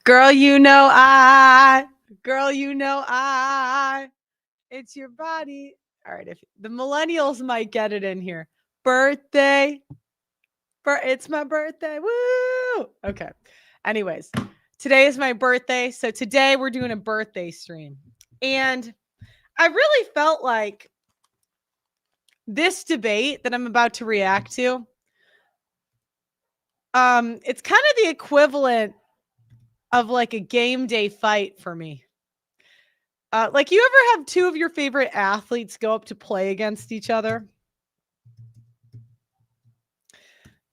Girl, you know I. Girl, you know I. It's your body. All right, if the millennials might get it in here. Birthday. It's my birthday. Woo! Okay. Anyways, today is my birthday. So today we're doing a birthday stream. And I really felt like this debate that I'm about to react to, it's kind of the equivalent of like a game day fight for me. Like, you ever have two of your favorite athletes go up to play against each other?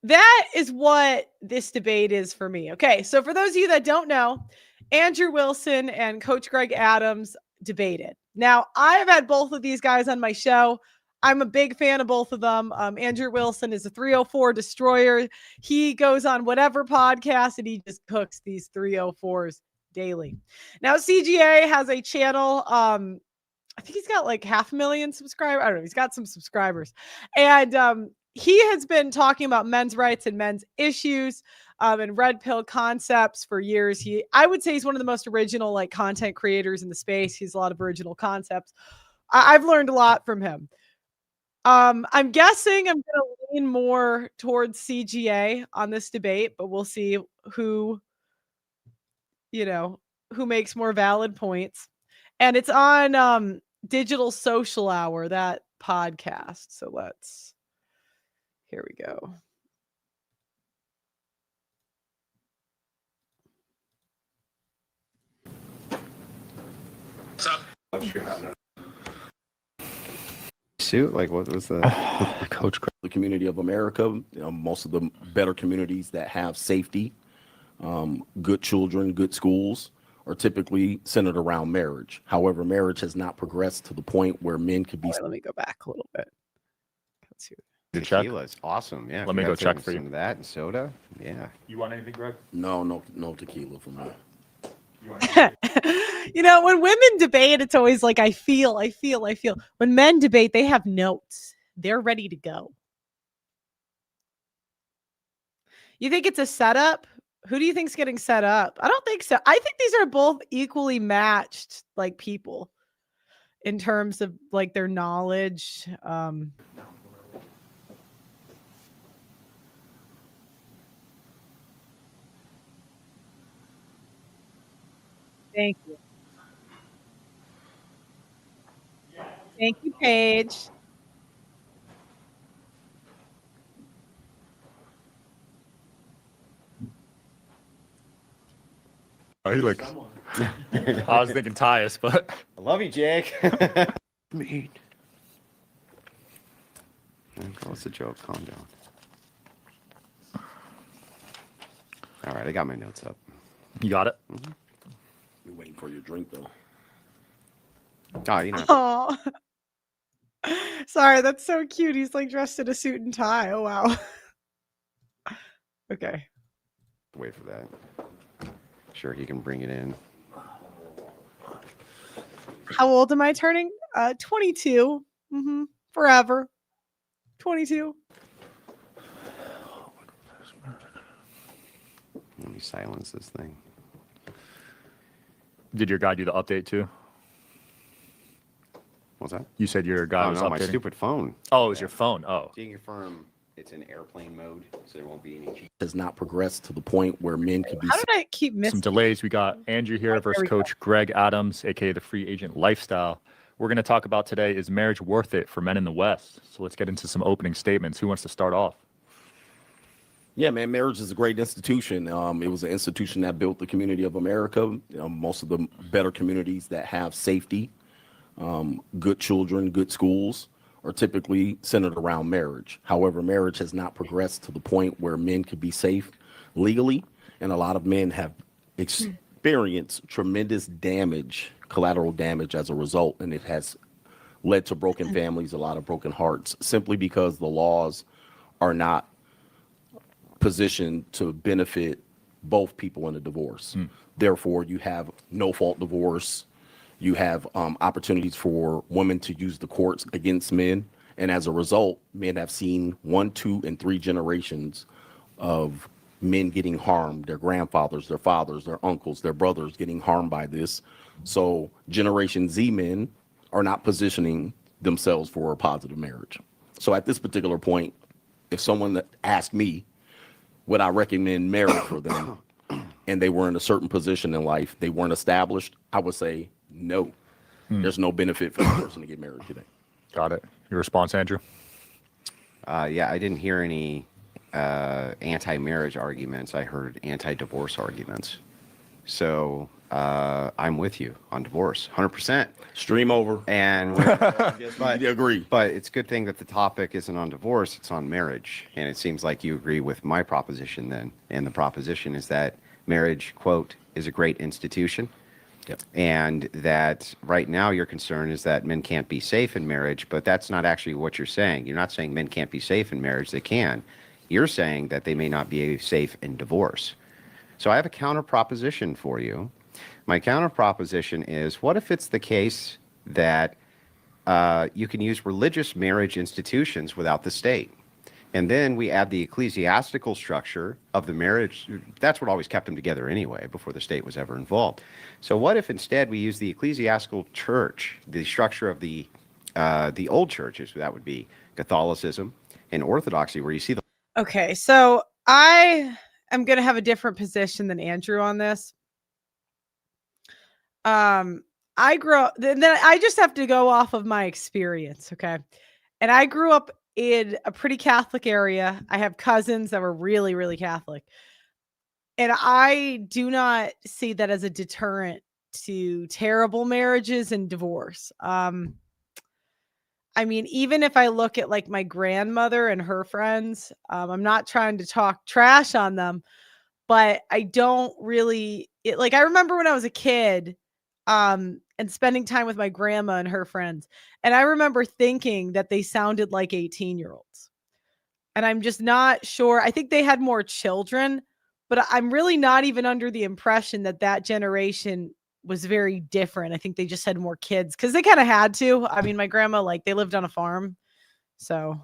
That is what this debate is for me. Okay, so for those of you that don't know, Andrew Wilson and Coach Greg Adams debated. Now, I've had both of these guys on my show. I'm a big fan of both of them. Andrew Wilson is a 304 destroyer. He goes on whatever podcast and he just cooks these 304s daily. Now, CGA has a channel. I think he's got like 500,000 subscribers. I don't know. He's got some subscribers. And he has been talking about men's rights and men's issues and red pill concepts for years. I would say he's one of the most original like content creators in the space. He's a lot of original concepts. I've learned a lot from him. I'm guessing I'm going to lean more towards CGA on this debate, but we'll see who makes more valid points. And it's on Digital Social Hour, that podcast. So here we go. Suit? Like, what was the Coach? The community of America, most of the better communities that have safety, good children, good schools, are typically centered around marriage. However, marriage has not progressed to the point where men could be. Right, let me go back a little bit. Let's see. The tequila is awesome. Yeah. Let me go check for you. Some of that and soda. Yeah. You want anything, Greg? No tequila for me. When women debate, it's always like, I feel. When men debate, they have notes. They're ready to go. You think it's a setup? Who do you think's getting set up? I don't think so. I think these are both equally matched, like, people in terms of like their knowledge. Thank you. Thank you, Paige. Oh, you look. I was thinking Tyus, but I love you, Jake. Mean. What's the joke? Calm down. All right, I got my notes up. you got it. Mm-hmm. You're waiting for your drink though. Oh, you know. Oh, sorry, that's so cute. He's like dressed in a suit and tie. Oh wow. Okay. Wait for that. Sure, he can bring it in. How old am I turning? 22. Forever. 22. Let me silence this thing. Did your guy do the update too? What's that? You said your guy Oh, was no, updating. my stupid phone. Oh, it was your phone. Oh, So you can confirm it's in airplane mode, so there won't be any. Has not progressed to the point where men could be. How did I keep missing? some delays. We got Andrew here There versus we go. Coach Greg Adams, aka the Free Agent Lifestyle. We're going to talk about today, is marriage worth it for men in the West? So let's get into some opening statements. Who wants to start off? Yeah, man, marriage is a great institution. It was an institution that built the community of America. Most of the better communities that have safety, good children, good schools, are typically centered around marriage. However, marriage has not progressed to the point where men could be safe legally, and a lot of men have experienced tremendous damage, collateral damage as a result, and it has led to broken families, a lot of broken hearts, simply because the laws are not positioned to benefit both people in a divorce. Therefore, you have no-fault divorce. You have opportunities for women to use the courts against men. And as a result, men have seen 1, 2, and 3 generations of men getting harmed, their grandfathers, their fathers, their uncles, their brothers getting harmed by this. So Generation Z men are not positioning themselves for a positive marriage. So at this particular point, if someone asked me, would I recommend marriage for them, and they were in a certain position in life, they weren't established, I would say no. There's no benefit for the person to get married today. Got it. Your response, Andrew? Yeah, I didn't hear any anti-marriage arguments. I heard anti-divorce arguments. So I'm with you on divorce, 100%. Stream over. And I agree. But it's a good thing that the topic isn't on divorce, it's on marriage. And it seems like you agree with my proposition then. And the proposition is that marriage, quote, is a great institution. Yep. And that right now your concern is that men can't be safe in marriage, but that's not actually what you're saying. You're not saying men can't be safe in marriage. They can. You're saying that they may not be safe in divorce. So I have a counter proposition for you. My counter proposition is, what if it's the case that you can use religious marriage institutions without the state? And then we add the ecclesiastical structure of the marriage. That's what always kept them together anyway, before the state was ever involved. So what if instead we use the ecclesiastical church, the structure of the old churches, that would be Catholicism and Orthodoxy, where you see the... Okay, so I am going to have a different position than Andrew on this. I grew up, then I just have to go off of my experience, okay? And I grew up in a pretty Catholic area. I have cousins that were really, really Catholic. And I do not see that as a deterrent to terrible marriages and divorce. I mean, even if I look at like my grandmother and her friends, I'm not trying to talk trash on them, but I don't really, like, I remember when I was a kid, and spending time with my grandma and her friends. And I remember thinking that they sounded like 18-year-olds. And I'm just not sure. I think they had more children, but I'm really not even under the impression that that generation was very different. I think they just had more kids because they kind of had to. I mean, my grandma, like, they lived on a farm. So,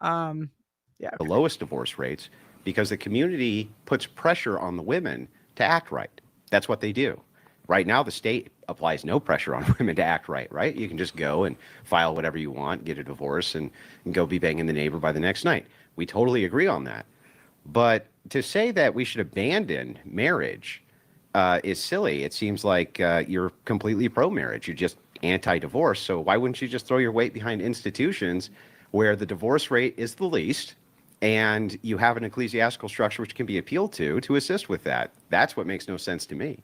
yeah. the lowest divorce rates because the community puts pressure on the women to act right. That's what they do. Right now, the state applies no pressure on women to act right, right? You can just go and file whatever you want, get a divorce, and go be banging the neighbor by the next night. We totally agree on that. But to say that we should abandon marriage is silly. It seems like you're completely pro-marriage. You're just anti-divorce. So why wouldn't you just throw your weight behind institutions where the divorce rate is the least, and you have an ecclesiastical structure which can be appealed to assist with that? That's what makes no sense to me.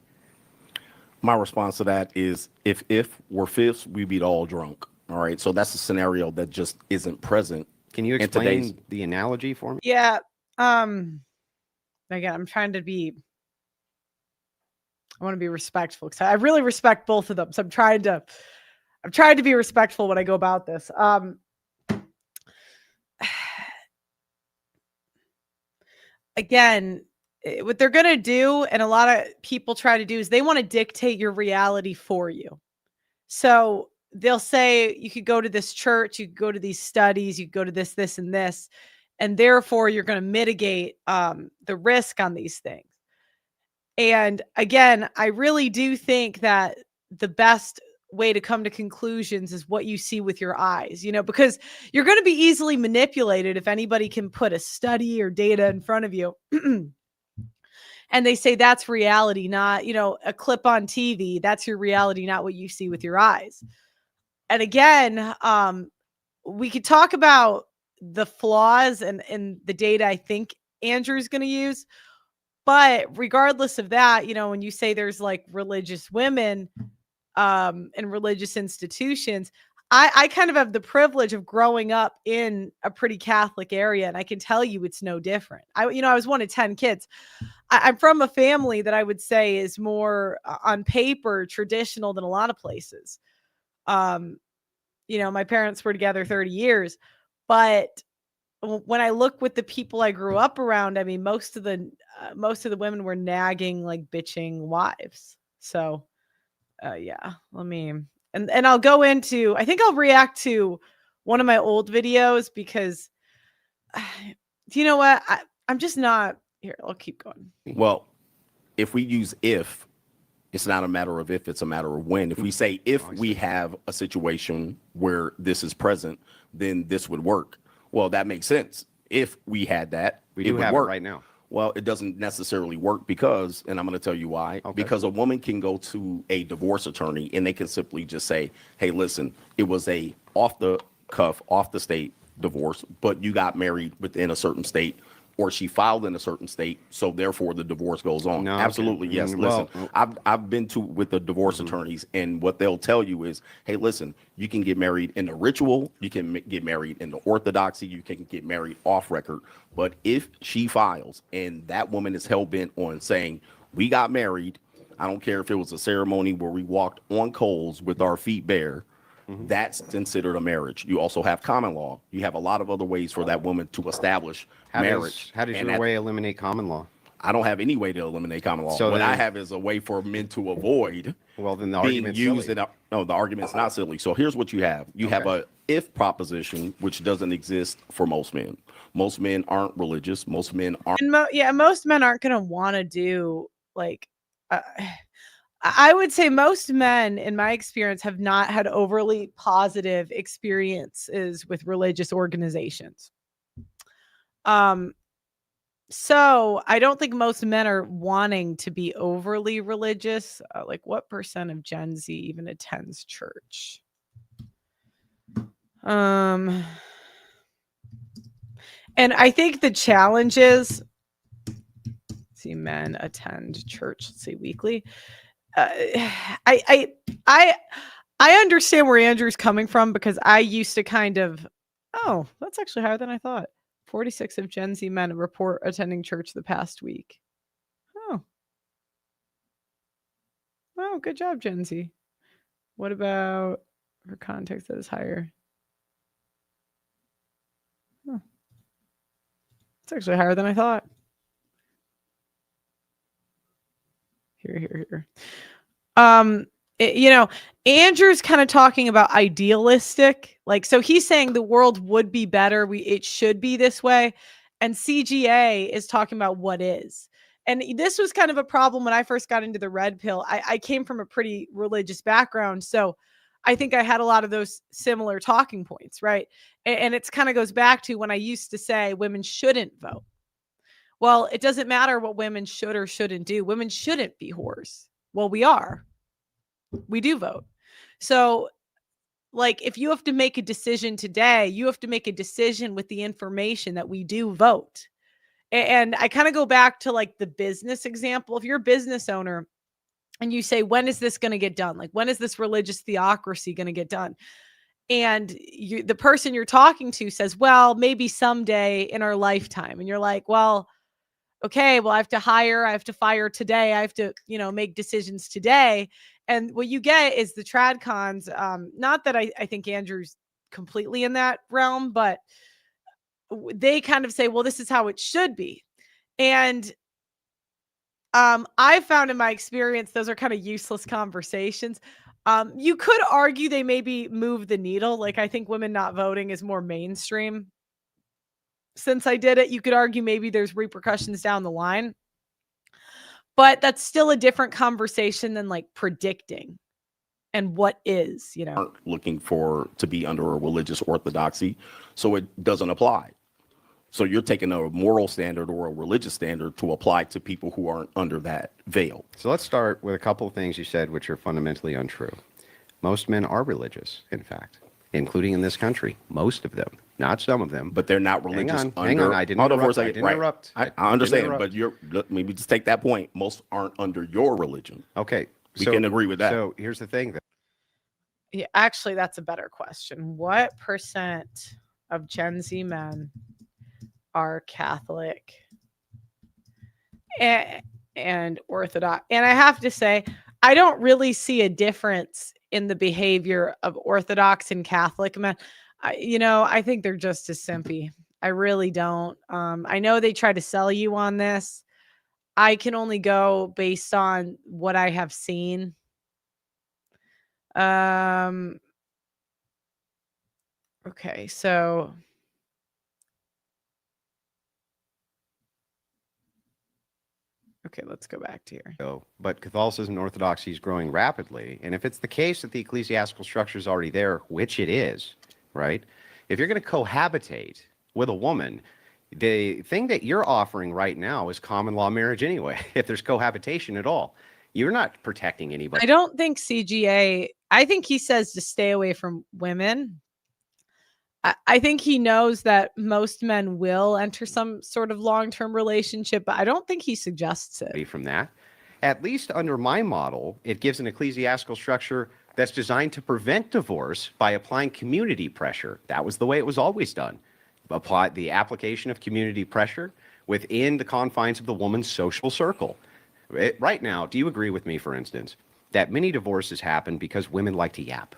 My response to that is if we're fifths, we beat all drunk. All right. So that's a scenario that just isn't present. Can you explain the analogy for me? Yeah. Again, I'm trying to be, I want to be respectful because I really respect both of them. So I'm trying to be respectful when I go about this. Again, what they're going to do, and a lot of people try to do, is they want to dictate your reality for you. So they'll say you could go to this church, you could go to these studies, you could go to this, this, and this, and therefore you're going to mitigate the risk on these things. And again, I really do think that the best way to come to conclusions is what you see with your eyes, because you're going to be easily manipulated if anybody can put a study or data in front of you. And they say that's reality, not, a clip on TV. That's your reality, not what you see with your eyes. And again, we could talk about the flaws and the data I think Andrew's going to use. But regardless of that, when you say there's like religious women and religious institutions, I kind of have the privilege of growing up in a pretty Catholic area, and I can tell you it's no different. I was one of 10 kids. I'm from a family that I would say is more on paper traditional than a lot of places. My parents were together 30 years, but when I look with the people I grew up around, I mean, most of the women were nagging, like bitching wives. So, yeah, let me, and I'll go into, I think I'll react to one of my old videos because, you know what? I'm just not here, I'll keep going. Well, if we use if, it's not a matter of if, it's a matter of when. If we say if we have a situation where this is present, then this would work. Well, that makes sense. If we had that, We it do would have it work right now. Well, it doesn't necessarily work because, and I'm going to tell you why, because a woman can go to a divorce attorney and they can simply just say, hey, listen, it was a off the cuff, off the state divorce, but you got married within a certain state, or she filed in a certain state, so therefore the divorce goes on. No, okay. Absolutely, yes. Well, Listen, I've been to with the divorce attorneys, and what they'll tell you is, hey, listen, you can get married in the ritual, you can get married in the orthodoxy, you can get married off record, but if she files and that woman is hell bent on saying we got married, I don't care if it was a ceremony where we walked on coals with our feet bare. That's considered a marriage. You also have common law. You have a lot of other ways for that woman to establish marriage. How does And your way eliminate common law? I don't have any way to eliminate common law. So what I then- have is a way for men to avoid Well, then the being argument's used silly. no, the argument's not silly. So here's what you have. You have Okay. a if proposition, which doesn't exist for most men. Most men aren't religious. Most men aren't. And most men aren't going to want to do like, I would say most men, in my experience, have not had overly positive experiences with religious organizations. So I don't think most men are wanting to be overly religious. Like, what percent of Gen Z even attends church? And I think the challenge is, see, men attend church, let's say weekly. I understand where Andrew's coming from, because I used to kind of, oh, that's actually higher than I thought. 46 of Gen Z men report attending church the past week. Oh, good job, Gen Z. What about for context that is higher? Oh, it's actually higher than I thought. Here. Andrew's kind of talking about idealistic, like, so he's saying the world would be better, it should be this way, and CGA is talking about what is. And this was kind of a problem when I first got into the red pill. I came from a pretty religious background, so I think I had a lot of those similar talking points, right? And it's kind of goes back to when I used to say women shouldn't vote. Well, it doesn't matter what women should or shouldn't do. Women shouldn't be whores. Well, we are. We do vote. So, like, if you have to make a decision today, you have to make a decision with the information that we do vote. And I kind of go back to like the business example. If you're a business owner and you say, when is this going to get done? Like, when is this religious theocracy going to get done? And the person you're talking to says, well, maybe someday in our lifetime. And you're like, well, okay, well, I have to fire today. I have to, make decisions today. And what you get is the trad cons. Not that I think Andrew's completely in that realm, but they kind of say, well, this is how it should be. And I found in my experience, those are kind of useless conversations. You could argue they maybe move the needle. Like, I think women not voting is more mainstream. Since I did it, you could argue maybe there's repercussions down the line, but that's still a different conversation than like predicting and what is, Aren't looking to be under a religious orthodoxy, so it doesn't apply. So you're taking a moral standard or a religious standard to apply to people who aren't under that veil. So let's start with a couple of things you said which are fundamentally untrue. Most men are religious, in fact, including in this country. Most of them, not some of them. But they're not religious. Hang on. I didn't Hold on for a interrupt. I second. didn't Right. interrupt. I didn't understand, interrupt. but maybe just take that point. Most aren't under your religion. Okay. We can agree with that. So here's the thing. Yeah, actually, that's a better question. What percent of Gen Z men are Catholic and Orthodox? And I have to say, I don't really see a difference in the behavior of Orthodox and Catholic men. I think they're just as simpy. I really don't. I know they try to sell you on this. I can only go based on what I have seen. Okay, so Okay, let's go back to here. But Catholicism and Orthodoxy is growing rapidly. And if it's the case that the ecclesiastical structure is already there, which it is, right? If you're going to cohabitate with a woman, the thing that you're offering right now is common law marriage anyway, if there's cohabitation at all. You're not protecting anybody. I don't think CGA, I think he says to stay away from women. I think he knows that most men will enter some sort of long-term relationship, but I don't think he suggests it. From that. At least under my model, it gives an ecclesiastical structure that's designed to prevent divorce by applying community pressure. That was the way it was always done. Apply the application of community pressure within the confines of the woman's social circle. Right now, do you agree with me, for instance, that many divorces happen because women like to yap?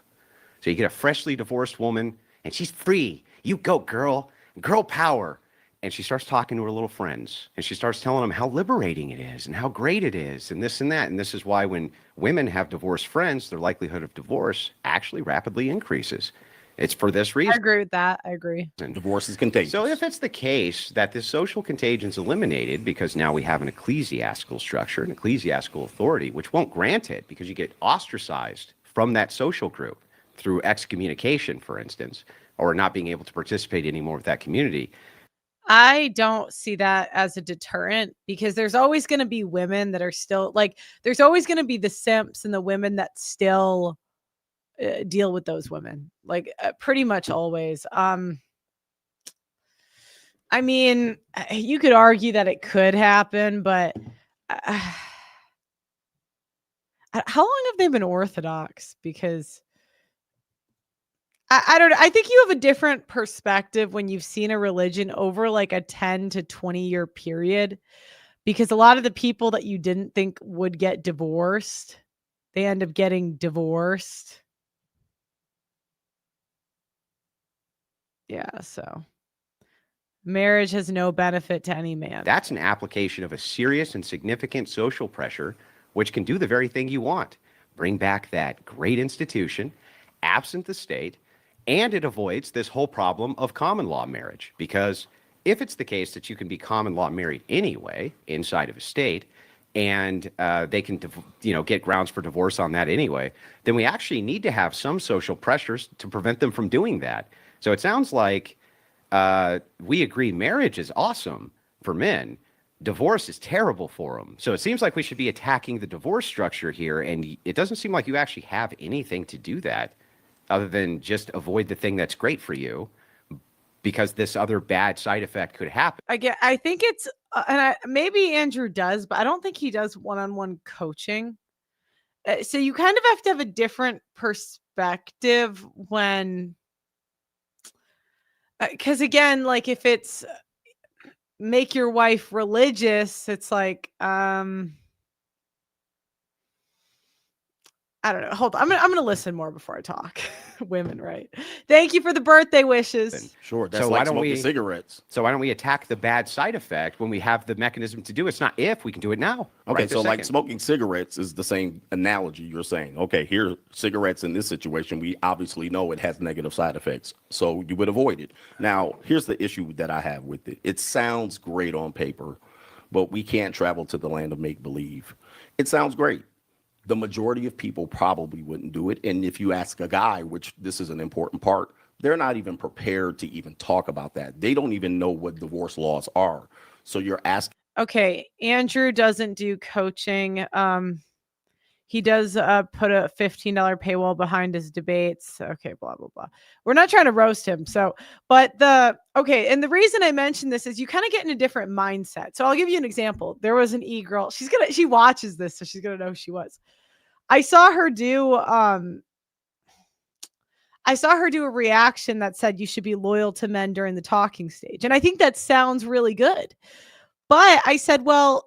So you get a freshly divorced woman, and she's free. You go, girl. Girl power. And she starts talking to her little friends. And she starts telling them how liberating it is and how great it is and this and that. And this is why when women have divorced friends, their likelihood of divorce actually rapidly increases. It's for this I reason. agree with that. I agree. Divorce is contagious. So if it's the case that this social contagion is eliminated because now we have an ecclesiastical structure, an ecclesiastical authority, which won't grant it because you get ostracized from that social group through excommunication, for instance, or not being able to participate anymore with that community. I don't see that as a deterrent because there's always going to be women that are still like, there's always going to be the simps and the women that still deal with those women, like pretty much always. I mean, you could argue that it could happen, but how long have they been Orthodox? Because I don't know. I think you have a different perspective when you've seen a religion over like a 10 to 20 year period, because a lot of the people that you didn't think would get divorced, they end up getting divorced. Yeah, so marriage has no benefit to any man. That's an application of a serious and significant social pressure, which can do the very thing you want. Bring back that great institution, absent the state, and it avoids this whole problem of common law marriage. Because if it's the case that you can be common law married anyway, inside of a state, and they can get grounds for divorce on that anyway, then we actually need to have some social pressures to prevent them from doing that. So it sounds like we agree marriage is awesome for men. Divorce is terrible for them. So it seems like we should be attacking the divorce structure here. And it doesn't seem like you actually have anything to do that other than just avoid the thing that's great for you because this other bad side effect could happen. I think it's, maybe Andrew does, but I don't think he does one-on-one coaching. So you kind of have to have a different perspective when, because again, like if it's make your wife religious, it's like, I don't know. Hold on. I'm gonna listen more before I talk. Women, right? Thank you for the birthday wishes. Sure. That's So like why don't smoking we- cigarettes. So why don't we attack the bad side effect when we have the mechanism to do it? It's not if, we can do it now. Okay, right this so like second. smoking cigarettes is the same analogy you're saying. Okay, here, cigarettes in this situation, we obviously know it has negative side effects, so you would avoid it. Now, here's the issue that I have with it. It sounds great on paper, but we can't travel to the land of make-believe. It sounds great. The majority of people probably wouldn't do it. And if you ask a guy, which this is an important part, they're not even prepared to even talk about that. They don't even know what divorce laws are. So you're asking. Okay, Andrew doesn't do coaching. He does put a $15 paywall behind his debates. Okay, blah blah blah. We're not trying to roast him. So, but and the reason I mentioned this is you kind of get in a different mindset. So I'll give you an example. There was an e-girl. She watches this, so she's gonna know who she was. I saw her do a reaction that said you should be loyal to men during the talking stage. And I think that sounds really good. But I said, well,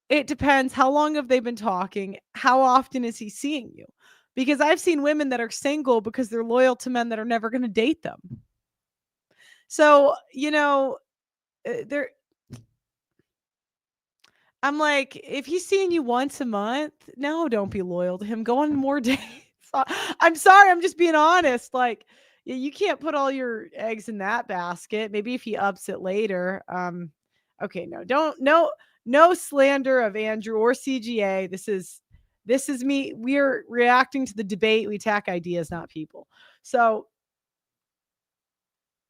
it depends. How long have they been talking? How often is he seeing you? Because I've seen women that are single because they're loyal to men that are never going to date them. So, I'm like, if he's seeing you once a month, no, don't be loyal to him. Go on more dates. I'm sorry. I'm just being honest. Like, you can't put all your eggs in that basket. Maybe if he ups it later. Okay, no, no slander of Andrew or CGA. This is me. We're reacting to the debate. We attack ideas, not people. So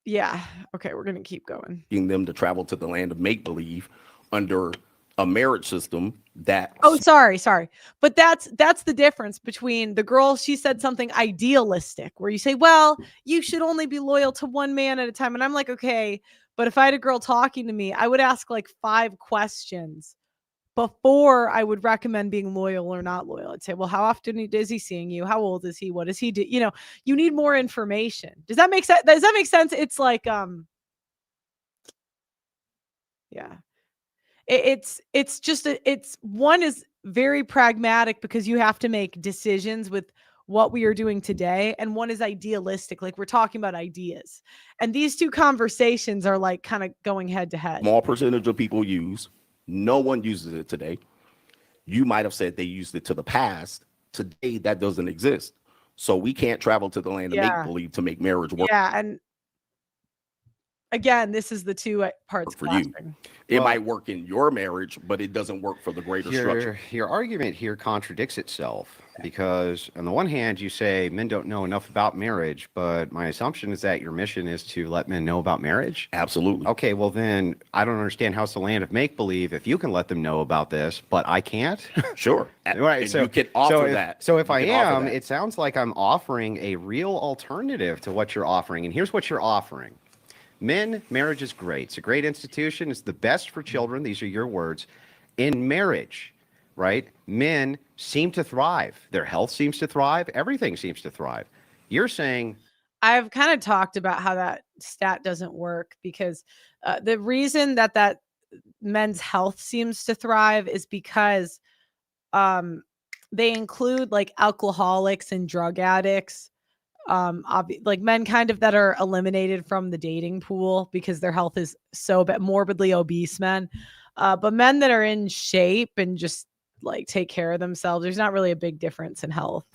yeah. Okay, we're gonna keep going. Them to travel to the land of make believe under a marriage system that Oh, sorry. But that's the difference between the girl. She said something idealistic where you say, well, you should only be loyal to one man at a time. And I'm like, okay, but if I had a girl talking to me, I would ask like 5 questions before I would recommend being loyal or not loyal. I'd say, well, how often is he seeing you? How old is he? What does he do? You know, you need more information. Does that make sense? Does that make sense? It's like, yeah. It's just it's one is very pragmatic because you have to make decisions with what we are doing today, and one is idealistic, like we're talking about ideas, and these two conversations are like kind of going head to head. small percentage of people use. No one uses it today. You might have said they used it to the past. Today, that doesn't exist. So we can't travel to the land of make believe to make marriage work. Yeah, and again, this is the two parts For you. clashing. It Well- might work in your marriage, but it doesn't work for the greater structure. Your argument here contradicts itself because on the one hand you say men don't know enough about marriage, but my assumption is that your mission is to let men know about marriage. Absolutely. Okay, well then I don't understand how it's the land of make believe if you can let them know about this, but I can't. Sure. Right. And So you can offer if, that. So if You I can offer am, that. it sounds like I'm offering a real alternative to what you're offering. And here's what you're offering. Men, marriage is great. It's a great institution. It's the best for children. These are your words. In marriage, right? Men seem to thrive. Their health seems to thrive. Everything seems to thrive. You're saying, I've kind of talked about how that stat doesn't work because the reason that men's health seems to thrive is because they include like alcoholics and drug addicts, like men kind of that are eliminated from the dating pool because their health is so bad, morbidly obese men. But men that are in shape and just like take care of themselves, there's not really a big difference in health.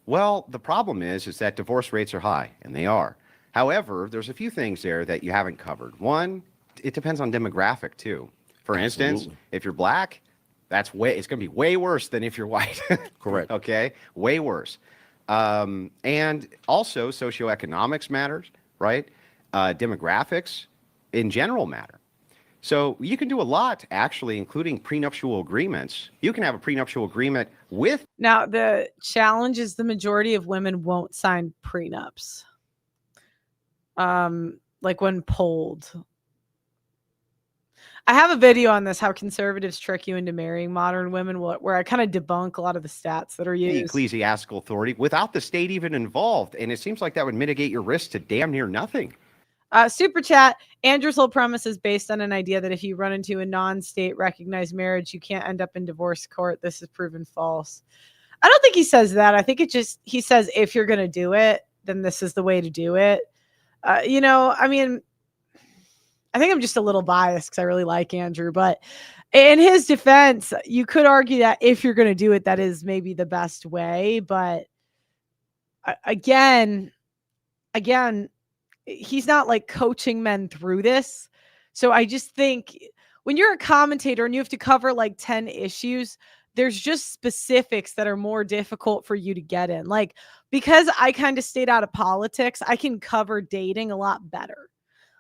well, the problem is that divorce rates are high, and they are. However, there's a few things there that you haven't covered. One, it depends on demographic too. For instance, Absolutely. if you're black, it's going to be way worse than if you're white. Correct. Okay, way worse. And also socioeconomics matters, right? Demographics in general matter. So you can do a lot, actually, including prenuptial agreements. You can have a prenuptial agreement with Now, the challenge is the majority of women won't sign prenups. Like when polled. I have a video on this, how conservatives trick you into marrying modern women, where I kind of debunk a lot of the stats that are the used. ecclesiastical authority without the state even involved. And it seems like that would mitigate your risk to damn near nothing. Super chat. Andrew's whole premise is based on an idea that if you run into a non-state recognized marriage, you can't end up in divorce court. This is proven false. I don't think he says that. I think he says if you're going to do it, then this is the way to do it. I mean, I think I'm just a little biased because I really like Andrew, but in his defense, you could argue that if you're going to do it, that is maybe the best way. But again, he's not like coaching men through this. So I just think when you're a commentator and you have to cover like 10 issues, there's just specifics that are more difficult for you to get in. Like, because I kind of stayed out of politics, I can cover dating a lot better.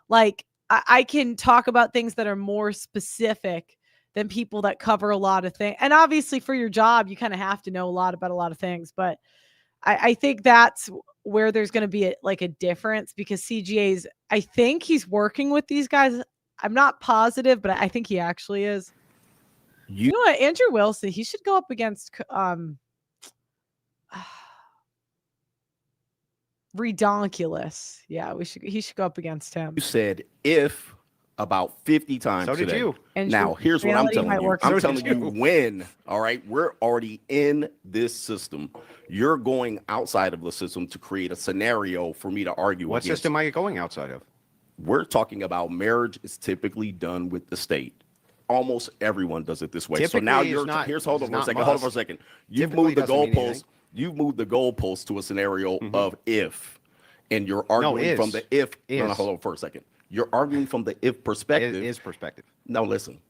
Like, I can talk about things that are more specific than people that cover a lot of things. And obviously for your job, you kind of have to know a lot about a lot of things. But I think that's where there's going to be a difference because CGA's, I think he's working with these guys. I'm not positive, but I think he actually is. You know what? Andrew Wilson, he should go up against Redonkulous. Yeah, he should go up against him. You said if about 50 times So did today. you. And Now, here's what I'm reality telling might you. work I'm so telling did you you. when, all right, we're already in this system. You're going outside of the system to create a scenario for me to argue What against. system are you going outside of? We're talking about marriage is typically done with the state. Almost everyone does it this way. So now Typically is you're not- hold on is for a not second. Hold on for a must. second. You've Typically moved the doesn't mean goalposts. anything. You've moved the goalposts to a scenario of if, and you're arguing is. from the if. No, Is. hold on for a second. You're arguing from the if perspective. Is perspective. Now listen,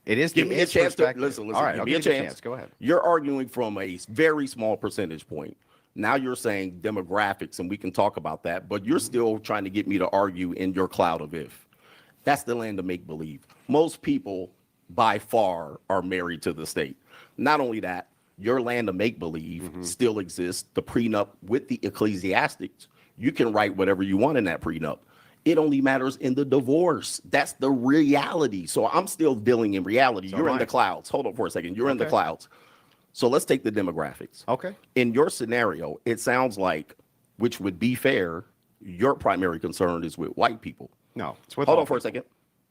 It is. Give me a his chance to perspective. listen. All right, Give I'll me a give you chance. Go ahead. You're arguing from a very small percentage point. Now you're saying demographics, and we can talk about that, but you're still trying to get me to argue in your cloud of if. That's the land of make believe. Most people, by far, are married to the state. Not only that, your land of make believe still exists. The prenup with the ecclesiastics, you can write whatever you want in that prenup. It only matters in the divorce. That's the reality. So I'm still dealing in reality. So You're am in I. the clouds. Hold on for a second. You're in the Okay. clouds. So let's take the demographics. Okay. In your scenario, it sounds like, which would be fair, your primary concern is with white people. No, it's with Hold all on for a people. second.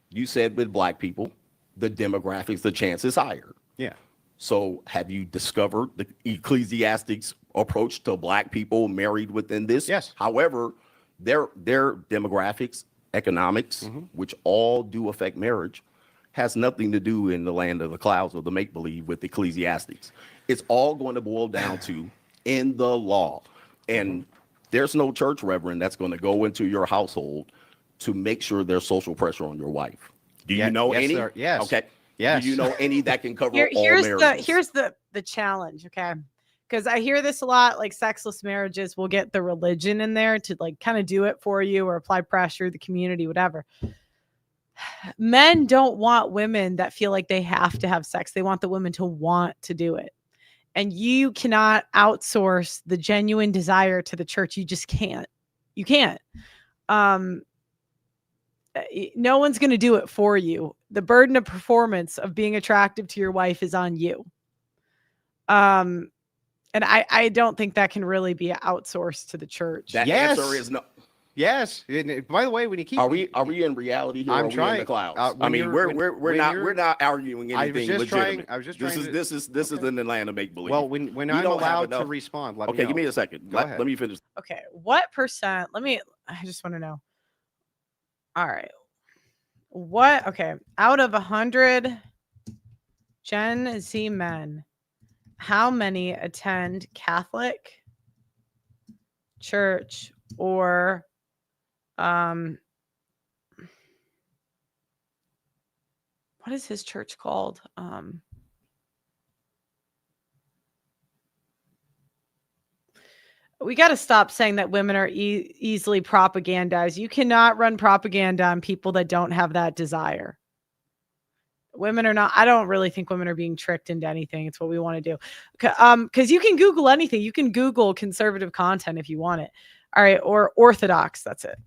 You said with black people, the demographics, the chance is higher. Yeah. So have you discovered the ecclesiastics approach to black people married within this? Yes. However, their demographics, economics, which all do affect marriage, has nothing to do in the land of the clouds or the make-believe with ecclesiastics. It's all going to boil down to in the law. And there's no church reverend that's going to go into your household to make sure there's social pressure on your wife. Do you know yes, any? sir. Yes. Okay. Yes. Do you know any that can cover all here's marriages? the challenge, okay? Because I hear this a lot, like sexless marriages will get the religion in there to like kind of do it for you or apply pressure, the community, whatever. Men don't want women that feel like they have to have sex. They want the women to want to do it. And you cannot outsource the genuine desire to the church. You just can't. You can't. No one's going to do it for you. The burden of performance of being attractive to your wife is on you. And I don't think that can really be outsourced to the church. That Yes. answer is no. Yes. And, by the way, when you keep Are we in reality here? I'm or are we in trying- the clouds? when I mean, you're- we're when not you're- we're not arguing I was anything just trying- legitimate. I was just this trying is to- this is this is okay. in the land of make believe. well, when You I'm don't have allowed to enough- respond, let Okay, me give me know. a second. Go Let ahead. me finish. Okay, what percent? I just want to know. All right. Okay, out of 100 Gen Z men, how many attend Catholic church or what is his church called? We got to stop saying that women are easily propagandized. You cannot run propaganda on people that don't have that desire. Women are not. I don't really think women are being tricked into anything. It's what we want to do. Because you can Google anything. You can Google conservative content if you want it. All right, or Orthodox. That's it.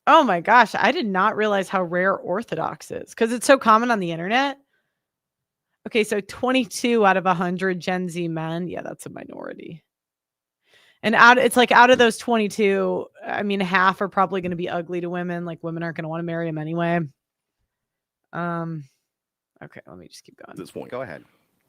Oh my gosh, I did not realize how rare Orthodox is because it's so common on the internet. Okay, so 22 out of 100 Gen Z men. Yeah, that's a minority. And it's like out of those 22, I mean, half are probably going to be ugly to women. Like women aren't going to want to marry them anyway. Okay, let me just keep going. At this point, Go ahead.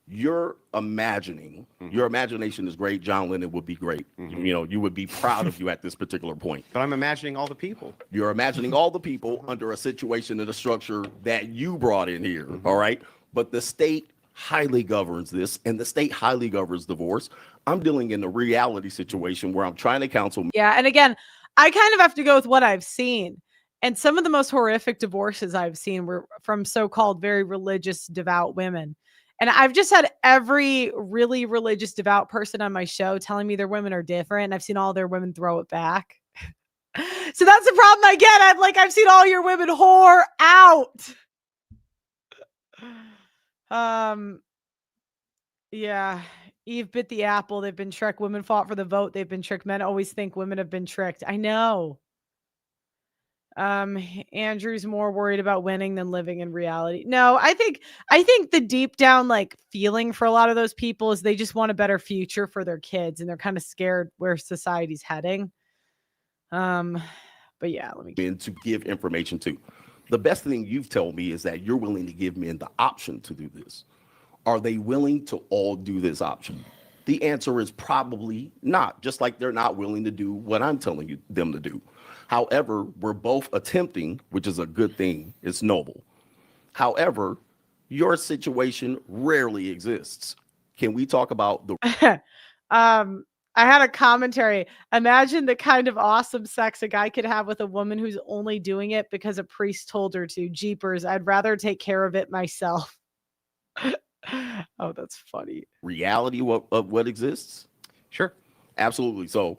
you're imagining. Your imagination is great. John Lennon would be great. You know, you would be proud of you at this particular point. But I'm imagining all the people. You're imagining all the people under a situation and a structure that you brought in here. All right. But the state highly governs this, and the state highly governs divorce. I'm dealing in a reality situation where I'm trying to counsel. Yeah, and again, I kind of have to go with what I've seen. And some of the most horrific divorces I've seen were from so-called very religious, devout women. And I've just had every really religious, devout person on my show telling me their women are different. And I've seen all their women throw it back. So that's the problem I get. I've seen all your women whore out. Yeah. Eve bit the apple. They've been tricked. Women fought for the vote. They've been tricked. Men always think women have been tricked. I know. Andrew's more worried about winning than living in reality. No, I think the deep down feeling for a lot of those people is they just want a better future for their kids and they're kind of scared where society's heading. But yeah, let me Men to give information to. The best thing you've told me is that you're willing to give men the option to do this. Are they willing to all do this option? The answer is probably not, just like they're not willing to do what I'm telling them to do. However, we're both attempting, which is a good thing. It's noble. However, your situation rarely exists. Can we talk about the I had a commentary. Imagine the kind of awesome sex a guy could have with a woman who's only doing it because a priest told her to. Jeepers, I'd rather take care of it myself. Oh, that's funny. Reality of what exists. Sure. Absolutely. So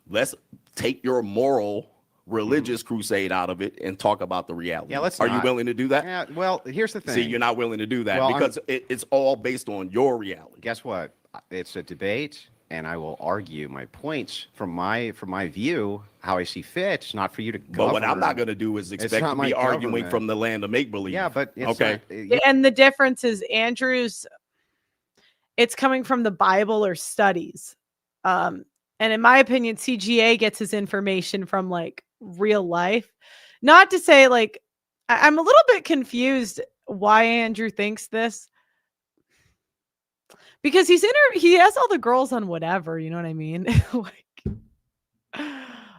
let's take your moral religious crusade out of it and talk about the reality. Yeah, let's Are you not. willing to do that? Yeah, well, here's the thing. See, you're not willing to do that Well, because it's all based on your reality. Guess what? It's a debate, and I will argue my points from my view, how I see fit. It's not for you to But what I'm govern. not going to do is expect not to my be arguing government. from the land of make believe. Yeah, but it's okay. not- And the difference is Andrew's, it's coming from the Bible or studies. And in my opinion, CGA gets his information from like real life. Not to say like, I'm a little bit confused why Andrew thinks this. Because he has all the girls on whatever, you know what I mean?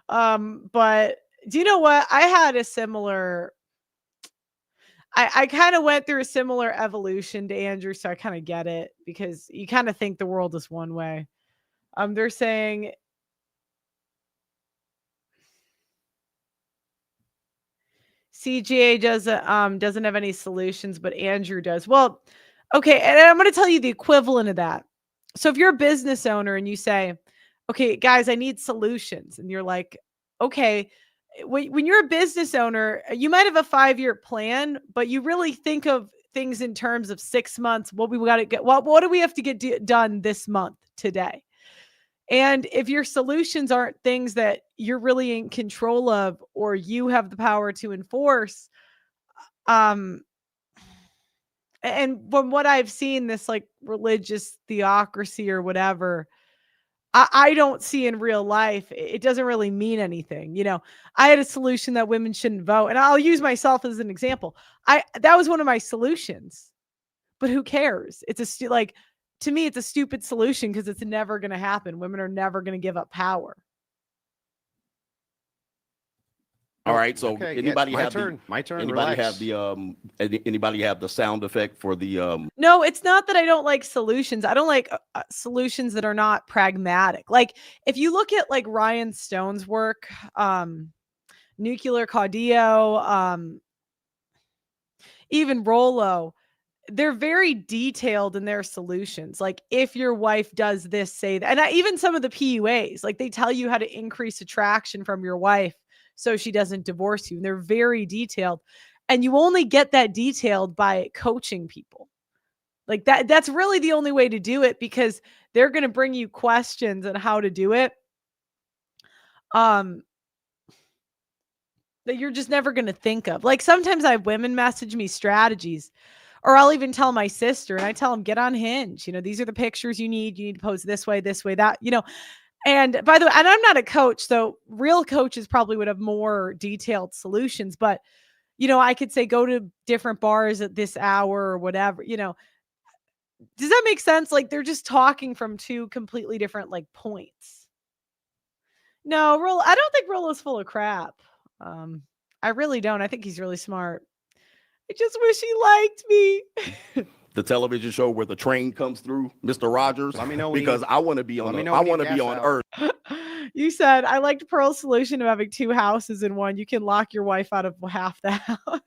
But do you know what? I had a similar I kind of went through a similar evolution to Andrew, so I kind of get it because you kind of think the world is one way. They're saying CGA doesn't have any solutions, but Andrew does. Well, okay, and I'm going to tell you the equivalent of that. So if you're a business owner and you say, "Okay, guys, I need solutions," and you're like, "Okay." When you're a business owner, you might have a 5-year plan, but you really think of things in terms of 6 months. What we got to get, what do we have to get done this month, today? And if your solutions aren't things that you're really in control of or you have the power to enforce, and from what I've seen, this like religious theocracy or whatever, I don't see in real life, it doesn't really mean anything. You know, I had a solution that women shouldn't vote, and I'll use myself as an example. That was one of my solutions, but who cares? It's like, to me, it's a stupid solution because it's never going to happen. Women are never going to give up power. All right. So Okay, yeah, anybody my have turn. My turn. Anybody Relax. have the anybody have the sound effect for the No, it's not that I don't like solutions. I don't like solutions that are not pragmatic. Like if you look at like Ryan Stone's work, Nuclear Cardio, even Rollo, they're very detailed in their solutions. Like if your wife does this, say that. And even some of the PUAs, like they tell you how to increase attraction from your wife so she doesn't divorce you. And they're very detailed. And you only get that detailed by coaching people. Like that's really the only way to do it because they're going to bring you questions on how to do it. That you're just never going to think of. Like sometimes I have women message me strategies, or I'll even tell my sister and I tell them, get on Hinge. You know, these are the pictures you need. You need to pose this way, that, you know. And by the way, and I'm not a coach, so real coaches probably would have more detailed solutions, but you know, I could say, go to different bars at this hour or whatever, you know. Does that make sense? Like they're just talking from two completely different like points. No, I don't think Rollo's full of crap. I really don't. I think he's really smart. I just wish he liked me. the television show where the train comes through, Mr. Rogers? Let me know when because I want to be on let I me know when you want to be gas on out. Earth. You said, I liked Pearl's solution of having 2 houses in one. You can lock your wife out of half the house.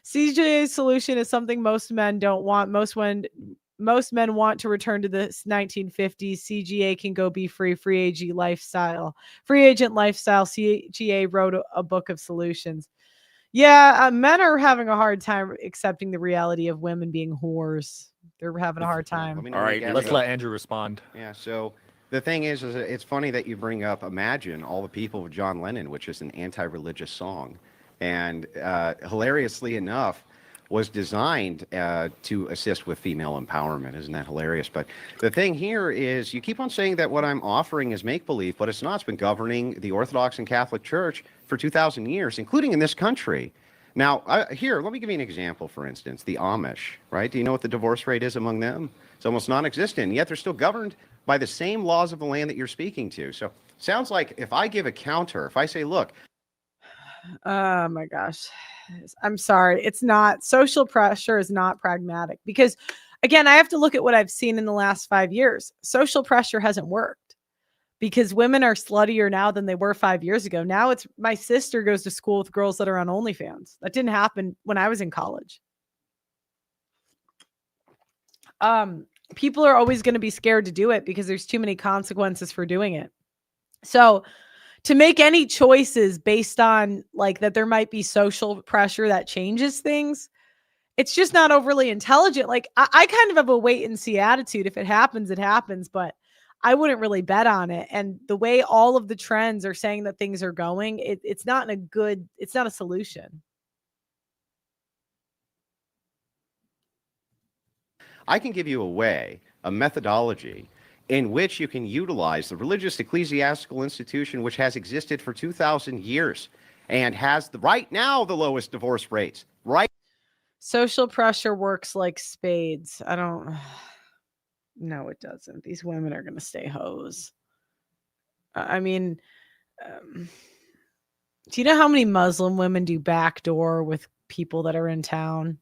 CJ's solution is something most men don't want. Most men want to return to the 1950s. CGA can go be free agent lifestyle. Free agent lifestyle. CGA wrote a book of solutions. Yeah, men are having a hard time accepting the reality of women being whores. They're having a hard time. Let me know All when right, you gas Let's out. let Andrew respond. Yeah. So the thing is it's funny that you bring up "Imagine All the People" with John Lennon, which is an anti-religious song, and hilariously enough, was designed to assist with female empowerment. Isn't that hilarious? But the thing here is, you keep on saying that what I'm offering is make-believe, but it's not. It's been governing the Orthodox and Catholic Church for 2,000 years, including in this country. Now, here, let me give you an example, for instance, the Amish, right? Do you know what the divorce rate is among them? It's almost non-existent, yet they're still governed by the same laws of the land that you're speaking to. So sounds like if I give a counter, if I say, look. Oh my gosh. I'm sorry. It's not, social pressure is not pragmatic because again, I have to look at what I've seen in the last 5 years. Social pressure hasn't worked because women are sluttier now than they were 5 years ago. Now it's my sister goes to school with girls that are on OnlyFans. That didn't happen when I was in college. People are always going to be scared to do it because there's too many consequences for doing it. So to make any choices based on like that there might be social pressure that changes things, it's just not overly intelligent. Like I kind of have a wait and see attitude. If it happens, it happens, but I wouldn't really bet on it. And the way all of the trends are saying that things are going, it's not a solution. I can give you a methodology in which you can utilize the religious ecclesiastical institution, which has existed for 2,000 years and has right now the lowest divorce rates. Right. Social pressure works like spades. I don't. No, it doesn't. These women are going to stay hoes. I mean, do you know how many Muslim women do backdoor with people that are in town?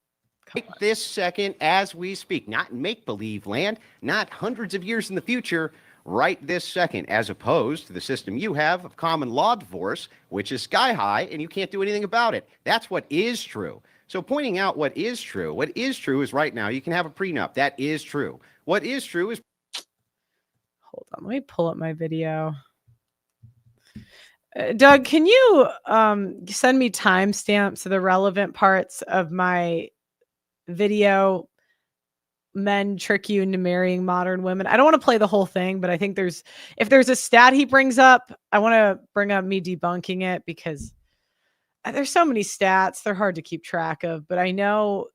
Right this second as we speak, not in make-believe land, not hundreds of years in the future, right this second, as opposed to the system you have of common law divorce, which is sky high and you can't do anything about it. That's what is true. So pointing out what is true is right now you can have a prenup. That is true. What is true is... Hold on, let me pull up my video. Doug, can you send me timestamps of the relevant parts of my video? Men trick you into marrying modern women. I don't want to play the whole thing, but I think if there's a stat he brings up, I want to bring up me debunking it because there's so many stats. They're hard to keep track of, but I know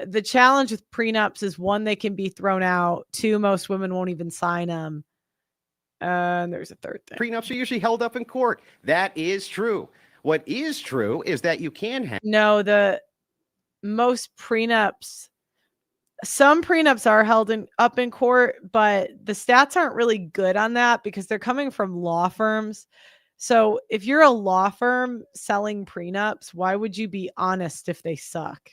the challenge with prenups is one, they can be thrown out. Two, most women won't even sign them. And there's a third thing. Prenups are usually held up in court. That is true. What is true is that you can have... No, most prenups, some prenups are held up in court, but the stats aren't really good on that because they're coming from law firms. So if you're a law firm selling prenups, why would you be honest if they suck?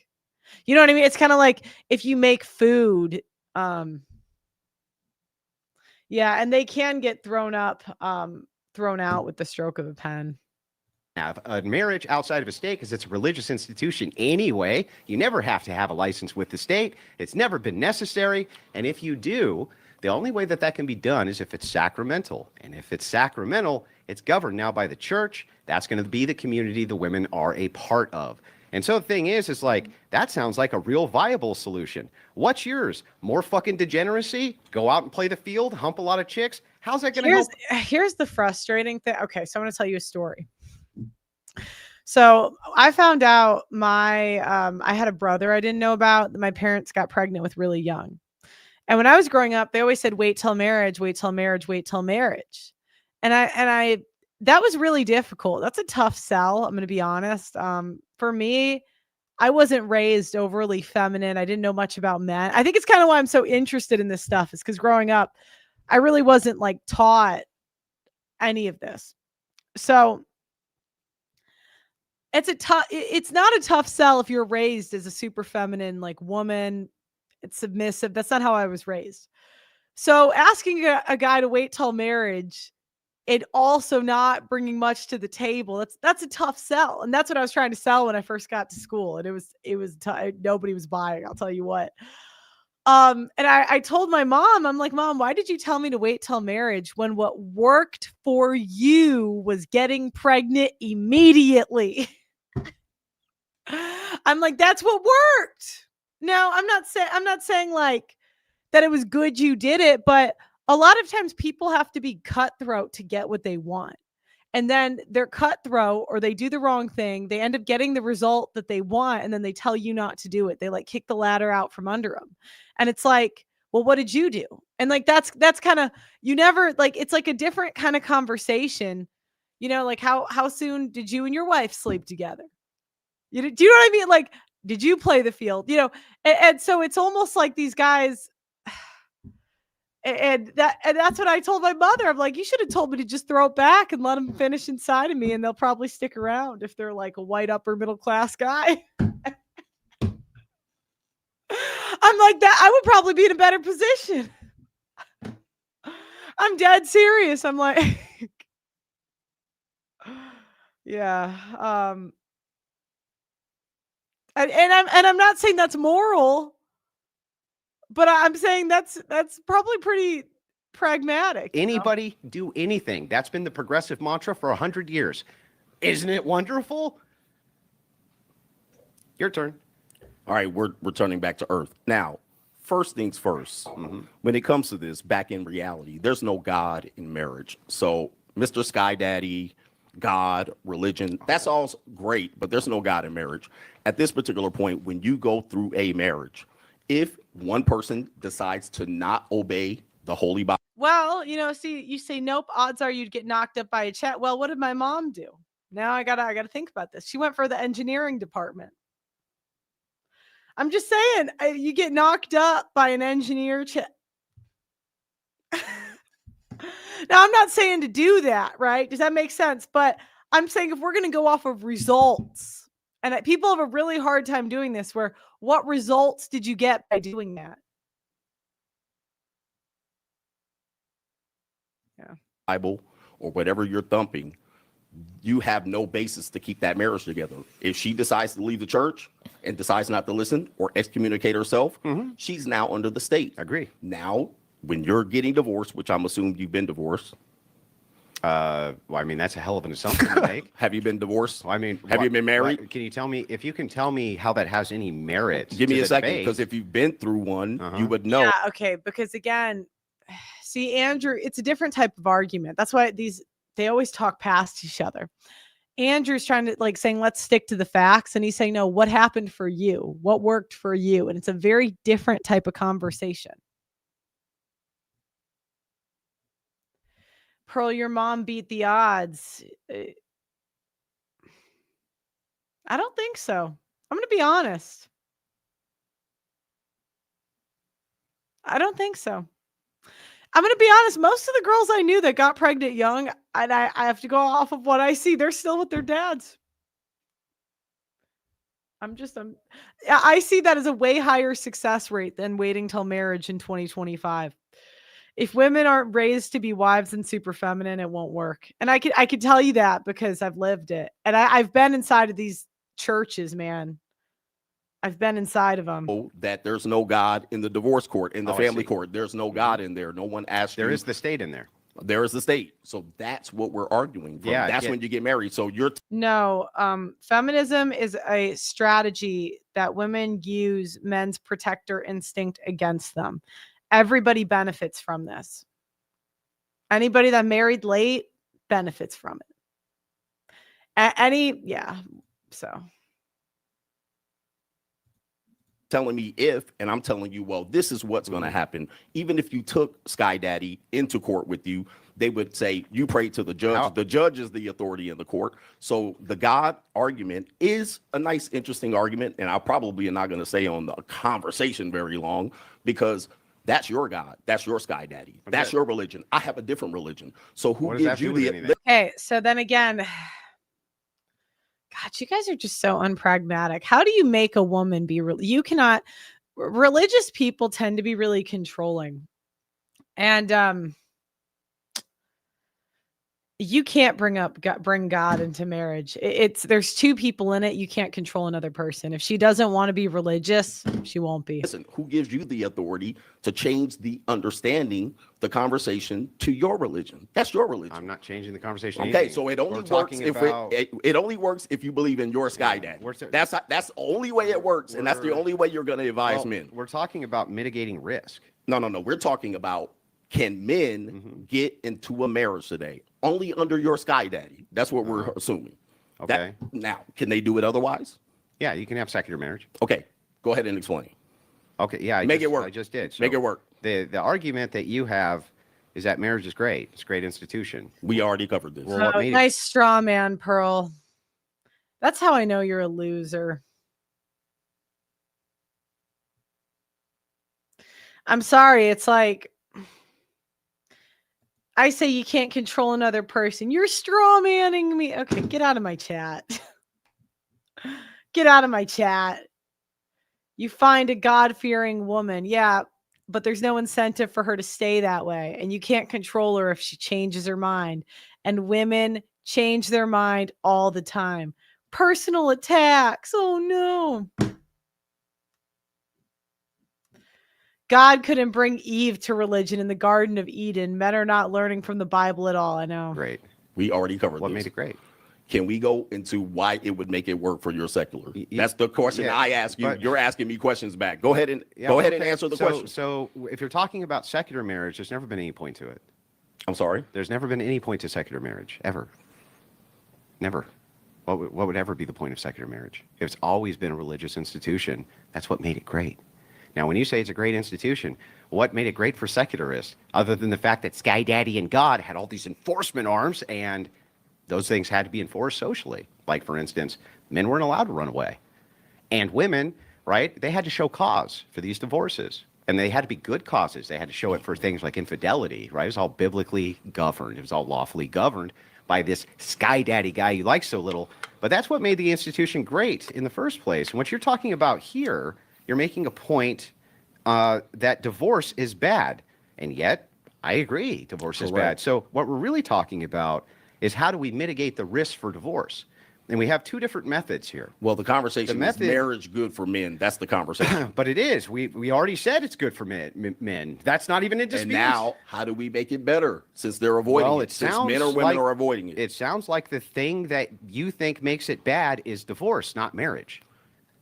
You know what I mean? It's kind of like if you make food, yeah, and they can get thrown out with the stroke of a pen. Have a marriage outside of a state because it's a religious institution anyway. You never have to have a license with the state. It's never been necessary. And if you do, the only way that can be done is if it's sacramental. And if it's sacramental, it's governed now by the church. That's going to be the community the women are a part of. And so the thing is like, that sounds like a real viable solution. What's yours? More fucking degeneracy? Go out and play the field, hump a lot of chicks? How's that going to help? Here's the frustrating thing. Okay, so I'm going to tell you a story. So I found out I had a brother I didn't know about. My parents got pregnant with really young. And when I was growing up, they always said, wait till marriage, wait till marriage, wait till marriage. And I that was really difficult. That's a tough sell. I'm going to be honest. For me, I wasn't raised overly feminine. I didn't know much about men. I think it's kind of why I'm so interested in this stuff is because growing up, I really wasn't like taught any of this. So it's not a tough sell if you're raised as a super feminine, like woman. It's submissive. That's not how I was raised. So asking a guy to wait till marriage and also not bringing much to the table, that's a tough sell. And that's what I was trying to sell when I first got to school. And it was nobody was buying, I'll tell you what. And I told my mom, I'm like, Mom, why did you tell me to wait till marriage when what worked for you was getting pregnant immediately? I'm like, that's what worked. Now, I'm not saying like that it was good you did it, but a lot of times people have to be cutthroat to get what they want. And then they're cutthroat or they do the wrong thing. They end up getting the result that they want. And then they tell you not to do it. They like kick the ladder out from under them. And it's like, well, what did you do? And like, that's kind of, you never like, it's like a different kind of conversation, you know, like how soon did you and your wife sleep together? Do you know what I mean? Like, did you play the field? You know, and so it's almost like these guys, and that's what I told my mother. I'm like, you should have told me to just throw it back and let them finish inside of me, and they'll probably stick around if they're like a white upper middle class guy. I'm like that. I would probably be in a better position. I'm dead serious. I'm like, yeah. And I'm not saying that's moral, but I'm saying that's probably pretty pragmatic. Anybody do anything. That's been the progressive mantra for 100 years. Isn't it wonderful? Your turn. All right, we're returning back to earth. Now, first things first, when it comes to this, back in reality, there's no God in marriage. So, Mr. Sky Daddy, God, religion, that's all great, but there's no God in marriage. At this particular point, when you go through a marriage, if one person decides to not obey the Holy Bible, Well, see, you say nope. Odds are you'd get knocked up by a chat. Well, what did my mom do? Now I gotta think about this. She went for the engineering department. I'm just saying, you get knocked up by an engineer. Now, I'm not saying to do that, right? Does that make sense? But I'm saying if we're going to go off of results, and people have a really hard time doing this, where what results did you get by doing that? Bible or whatever you're thumping, you have no basis to keep that marriage together. If she decides to leave the church and decides not to listen or excommunicate herself, she's now under the state. Agree. Now, when you're getting divorced, which I'm assuming you've been divorced. Well, I mean, that's a hell of an assumption to make. Have you been divorced? Well, I mean, have you been married? Can you tell me, if you can tell me how that has any merit? Give me to a the second, debate. because if you've been through one, you would know. Yeah, okay. Because again, see, Andrew, it's a different type of argument. That's why they always talk past each other. Andrew's trying to saying, let's stick to the facts. And he's saying, no, what happened for you? What worked for you? And it's a very different type of conversation. Pearl, your mom beat the odds. I don't think so. I'm going to be honest. I don't think so. I'm going to be honest. Most of the girls I knew that got pregnant young, and I have to go off of what I see, they're still with their dads. I see that as a way higher success rate than waiting till marriage in 2025. If women aren't raised to be wives and super feminine, it won't work. And I could tell you that because I've lived it. And I've been inside of these churches, man. I've been inside of them. That there's no God in the divorce court, in the family court. There's no God in there. No one asked you. There is the state in there. There is the state. So that's what we're arguing from. Yeah, that's when you get married. So you're No, feminism is a strategy that women use men's protector instinct against them. Everybody benefits from this. Anybody that married late benefits from it. So telling me if, and I'm telling you, well, this is what's going to happen. Even if you took Sky Daddy into court with you, they would say you pray to the judge. The judge is the authority in the court. So the God argument is a nice, interesting argument. And I probably am not going to stay on the conversation very long because that's your God. That's your Sky Daddy. Okay. That's your religion. I have a different religion. So who gives you the... Okay, so then again... God, you guys are just so unpragmatic. How do you make a woman be you cannot religious people tend to be really controlling. And you can't bring God into marriage. There's two people in it. You can't control another person. If she doesn't want to be religious, she won't be. Listen, who gives you the authority to change the understanding, the conversation to your religion? That's your religion. I'm not changing the conversation. Okay, so it only works if it only works if you believe in your Sky Daddy. That's the only way it works, and that's the only way you're going to advise men. We're talking about mitigating risk. No. We're talking about, can men get into a marriage today only under your Sky Daddy? That's what we're assuming. Okay. Now, can they do it otherwise? Yeah, you can have secular marriage. Okay, go ahead and explain. Okay, yeah, make it work. I just did. So make it work. The argument that you have is that marriage is great. It's a great institution. We already covered this. Well, nice straw man, Pearl. That's how I know you're a loser. I'm sorry. It's like, I say you can't control another person. You're straw manning me. Okay, get out of my chat. Get out of my chat. You find a God-fearing woman. Yeah, but there's no incentive for her to stay that way. And you can't control her if she changes her mind. And women change their mind all the time. Personal attacks. Oh no. God couldn't bring Eve to religion in the Garden of Eden. Men are not learning from the Bible at all. I know. Great. We already covered What this. made it great? Can we go into why it would make it work for your secular? That's the question yeah, I ask you. but- You're asking me questions back. Go ahead and Yeah, go ahead and okay. answer the so, question. So if you're talking about secular marriage, there's never been any point to it. I'm sorry. There's never been any point to secular marriage, ever. Never. What would ever be the point of secular marriage? It's always been a religious institution. That's what made it great. Now, when you say it's a great institution, what made it great for secularists, other than the fact that Sky Daddy and God had all these enforcement arms and those things had to be enforced socially? Like, for instance, men weren't allowed to run away. And women, right, they had to show cause for these divorces. And they had to be good causes. They had to show it for things like infidelity, right? It was all biblically governed. It was all lawfully governed by this Sky Daddy guy you like so little. But that's what made the institution great in the first place. And what you're talking about here, you're making a point that divorce is bad. And yet, I agree, divorce is bad. Correct. So what we're really talking about is how do we mitigate the risk for divorce? And we have two different methods here. Well, the conversation The method- is marriage good for men. That's the conversation. But it is. We already said it's good for men. That's not even in dispute. And now, how do we make it better since they're avoiding Well, it? it Since sounds men or women like- are avoiding it. It sounds like the thing that you think makes it bad is divorce, not marriage.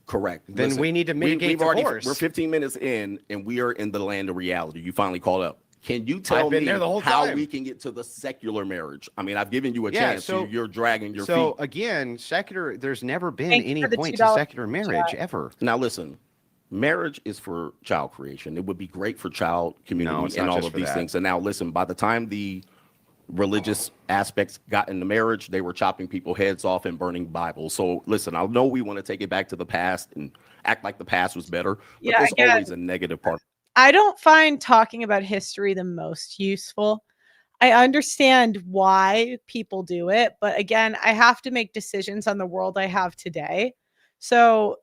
Correct. Then we need to mitigate divorce. We're 15 minutes in, and we are in the land of reality. You finally called up. Can you tell I've been me there the whole how time. we can get to the secular marriage? I mean, I've given you a Yeah, chance. so- You're dragging your So feet. again, secular. There's never been Thank you any for the point to $2 secular marriage ever. Now, listen. Marriage is for child creation. It would be great for child community it's and not all just of for these that. things. And now, listen. By the time the religious aspects got into marriage, they were chopping people's heads off and burning Bibles. So, listen. I know we want to take it back to the past and act like the past was better, but Yeah, there's again- always a negative part. I don't find talking about history the most useful. I understand why people do it, but again, I have to make decisions on the world I have today. So,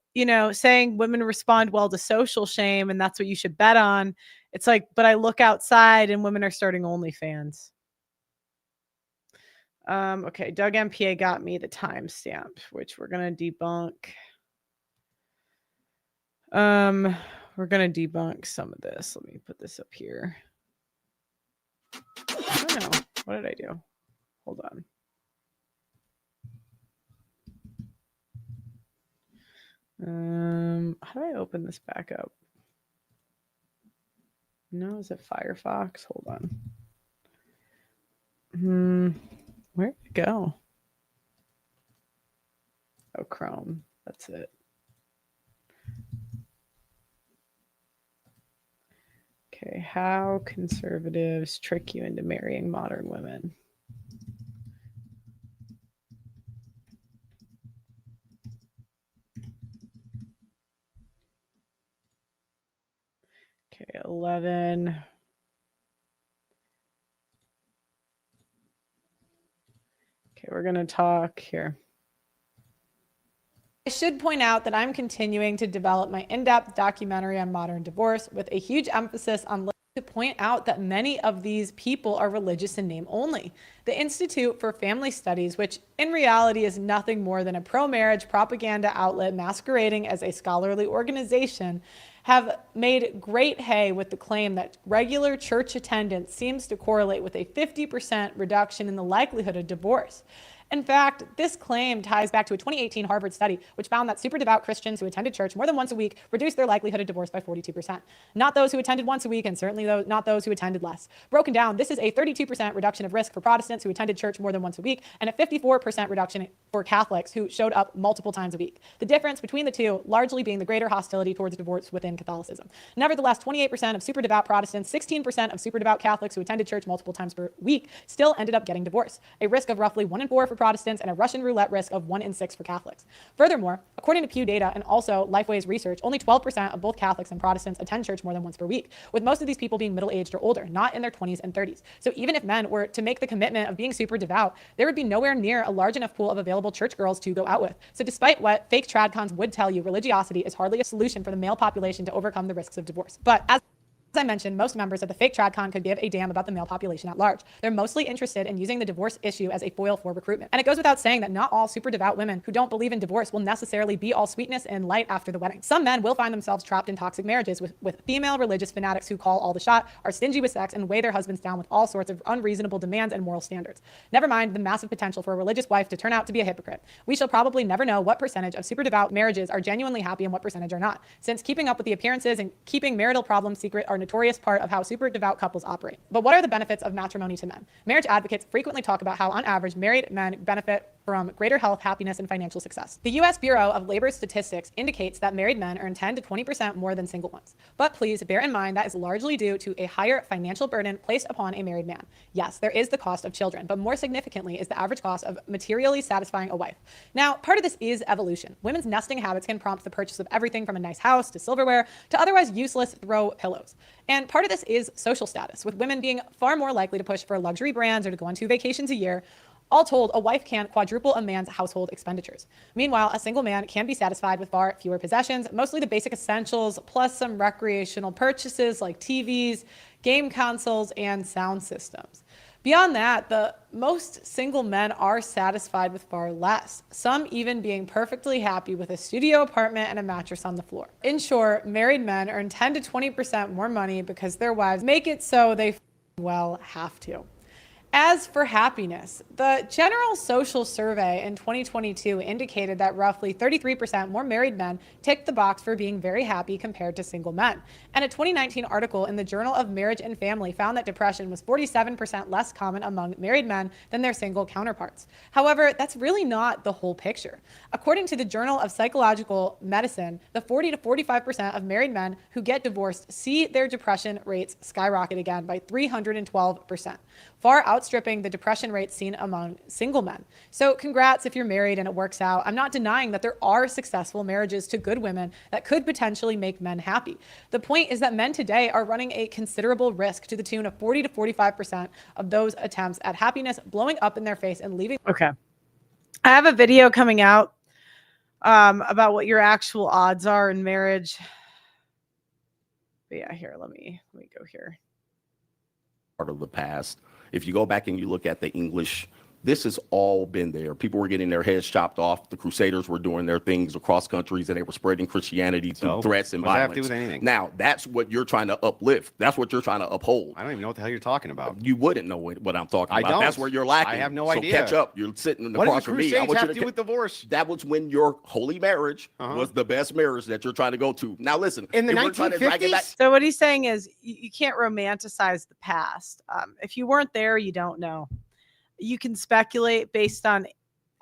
saying women respond well to social shame and that's what you should bet on. It's like, but I look outside and women are starting OnlyFans. Okay, Doug MPA got me the timestamp, which we're gonna debunk. We're gonna debunk some of this. Let me put this up here. I don't know. What did I do? Hold on. How do I open this back up? No, is it Firefox? Hold on. Where'd it go? Oh, Chrome. That's it. Okay, how conservatives trick you into marrying modern women. Okay, 11. Okay, we're going to talk here. I should point out that I'm continuing to develop my in-depth documentary on modern divorce with a huge emphasis on to point out that many of these people are religious in name only. The Institute for Family Studies, which in reality is nothing more than a pro-marriage propaganda outlet masquerading as a scholarly organization, have made great hay with the claim that regular church attendance seems to correlate with a 50% reduction in the likelihood of divorce. In fact, this claim ties back to a 2018 Harvard study, which found that super devout Christians who attended church more than once a week reduced their likelihood of divorce by 42%. Not those who attended once a week, and certainly not those who attended less. Broken down, this is a 32% reduction of risk for Protestants who attended church more than once a week, and a 54% reduction for Catholics who showed up multiple times a week. The difference between the two largely being the greater hostility towards divorce within Catholicism. Nevertheless, 28% of super devout Protestants, 16% of super devout Catholics who attended church multiple times per week still ended up getting divorced. A risk of roughly 1 in 4 for Protestants and a Russian roulette risk of 1 in 6 for Catholics. Furthermore, according to Pew data and also Lifeway's research, only 12% of both Catholics and Protestants attend church more than once per week, with most of these people being middle-aged or older, not in their 20s and 30s. So even if men were to make the commitment of being super devout, there would be nowhere near a large enough pool of available church girls to go out with. So despite what fake tradcons would tell you, religiosity is hardly a solution for the male population to overcome the risks of divorce. But as I mentioned, most members of the fake TradCon could give a damn about the male population at large. They're mostly interested in using the divorce issue as a foil for recruitment. And it goes without saying that not all super devout women who don't believe in divorce will necessarily be all sweetness and light after the wedding. Some men will find themselves trapped in toxic marriages with female religious fanatics who call all the shot, are stingy with sex, and weigh their husbands down with all sorts of unreasonable demands and moral standards. Never mind the massive potential for a religious wife to turn out to be a hypocrite. We shall probably never know what percentage of super devout marriages are genuinely happy and what percentage are not, since keeping up with the appearances and keeping marital problems secret are a notorious part of how super devout couples operate. But what are the benefits of matrimony to men? Marriage advocates frequently talk about how, on average, married men benefit from greater health, happiness, and financial success. The U.S. Bureau of Labor Statistics indicates that married men earn 10 to 20% more than single ones. But please bear in mind that is largely due to a higher financial burden placed upon a married man. Yes, there is the cost of children, but more significantly is the average cost of materially satisfying a wife. Now, part of this is evolution. Women's nesting habits can prompt the purchase of everything from a nice house to silverware to otherwise useless throw pillows. And part of this is social status, with women being far more likely to push for luxury brands or to go on 2 vacations a year. All told, a wife can quadruple a man's household expenditures. Meanwhile, a single man can be satisfied with far fewer possessions, mostly the basic essentials, plus some recreational purchases like TVs, game consoles, and sound systems. Beyond that, the most single men are satisfied with far less, some even being perfectly happy with a studio apartment and a mattress on the floor. In short, married men earn 10 to 20% more money because their wives make it so they have to. As for happiness, the General Social Survey in 2022 indicated that roughly 33% more married men ticked the box for being very happy compared to single men. And a 2019 article in the Journal of Marriage and Family found that depression was 47% less common among married men than their single counterparts. However, that's really not the whole picture. According to the Journal of Psychological Medicine, the 40 to 45% of married men who get divorced see their depression rates skyrocket again by 312%. Far outstripping the depression rates seen among single men. So congrats if you're married and it works out. I'm not denying that there are successful marriages to good women that could potentially make men happy. The point is that men today are running a considerable risk to the tune of 40 to 45% of those attempts at happiness blowing up in their face and leaving. Okay. I have a video coming out about what your actual odds are in marriage. But yeah, here, let me go here. Part of the past. If you go back and you look at the English, this has all been there. People were getting their heads chopped off. The Crusaders were doing their things across countries, and they were spreading Christianity through threats and what does that violence. have to do with anything? Now, that's what you're trying to uplift. That's what you're trying to uphold. I don't even know what the hell you're talking about. You wouldn't know what I'm talking I about. don't. That's where you're lacking. I have no so idea. Catch up. You're sitting What across does the from me. I Crusades want have you to do with divorce? That was when your holy marriage was the best marriage that you're trying to go to. Now, listen. In the if we're trying to drag it back- 1950s? So what he's saying is you can't romanticize the past. If you weren't there, you don't know. You can speculate based on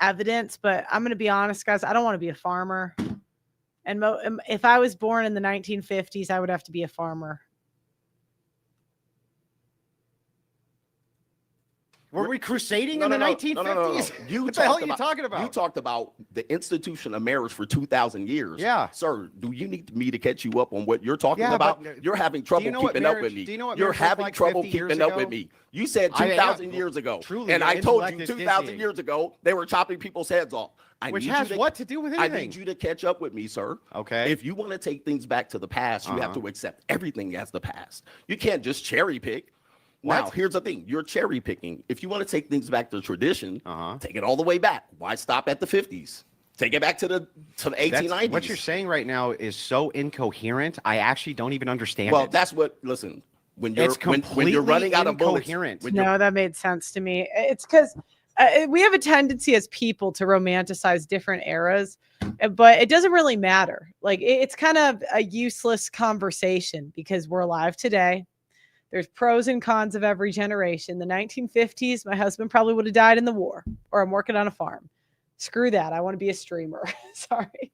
evidence, but I'm going to be honest, guys. I don't want to be a farmer. And if I was born in the 1950s, I would have to be a farmer. Were we crusading in the 1950s? No. What the hell are you talking about? You talked about the institution of marriage for 2,000 years. Yeah. Sir, do you need me to catch you up on what you're talking Yeah, about? but You're having trouble know what keeping up marriage- with me. do you know what You're marriage looked having like trouble 50 years keeping up ago? with me. You said I am. 2,000 years ago. Truly, and your I told intellect you is 2,000 dizzying. years ago, they were chopping people's heads off. Which has what to do with anything? I need you to catch up with me, sir. Okay. If you want to take things back to the past, you have to accept everything as the past. You can't just cherry pick. Now, What? here's the thing. You're cherry picking. If you want to take things back to tradition, Uh-huh. take it all the way back. Why stop at the 50s? Take it back to the 1890s. What you're saying right now is so incoherent. I actually don't even understand Well, it. that's what, listen, when you're, It's when you're running out of bullets, incoherent. when you're- No, that made sense to me. It's because we have a tendency as people to romanticize different eras, but it doesn't really matter. Like it's kind of a useless conversation because we're alive today. There's pros and cons of every generation. The 1950s, my husband probably would have died in the war, or I'm working on a farm. Screw that. I want to be a streamer. Sorry.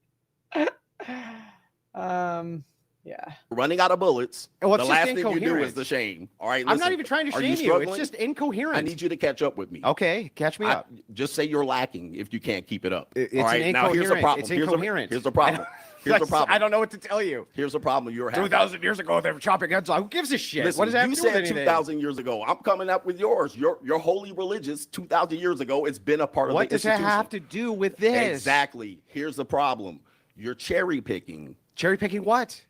Yeah. Running out of bullets. Well, it's The just last thing you do incoherent. is the shame. All right. I'm not listen, even trying to are shame you. It's struggling? just incoherent. I need you to catch up with me. Okay, catch me up. Just say you're lacking if you can't keep it up. It's all right. an Now here's the incoherent. problem. It's Here's incoherent. Here's the problem. Here's the problem. I don't know what to tell you. Here's the problem you're having. 2,000 years ago, they were chopping heads off. Who gives a shit? Listen, What does that have you to do with said anything? 2,000 years ago. I'm coming up with yours. You're wholly religious. 2,000 years ago, it's been a part of What the does that institution. have to do with this? Exactly. Here's the problem. You're cherry picking. Cherry picking what?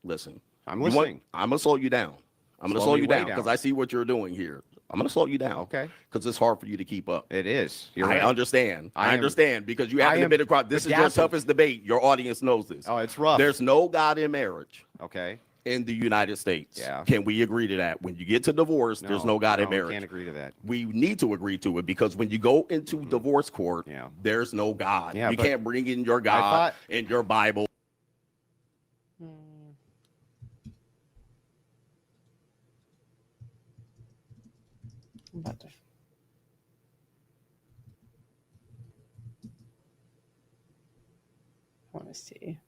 Listen, I'm you listening. I'm gonna slow you down. I'm gonna Slow slow me you way down because I see what you're doing here. I'm gonna slow you down. Okay. Because it's hard for you to keep up. It is. You're I right. understand. I I am- understand because you I haven't am been across. This is your bedazzled. toughest debate. Your audience knows this. Oh, it's rough. There's no God in marriage Okay. in the United States. Yeah. Can we agree to that? When you get to divorce, there's no God in we marriage. Can't agree to that. We need to agree to it because when you go into divorce court, Yeah. there's no God. Yeah, you but can't bring in your God thought- and your Bible. I'm about to- I want to see.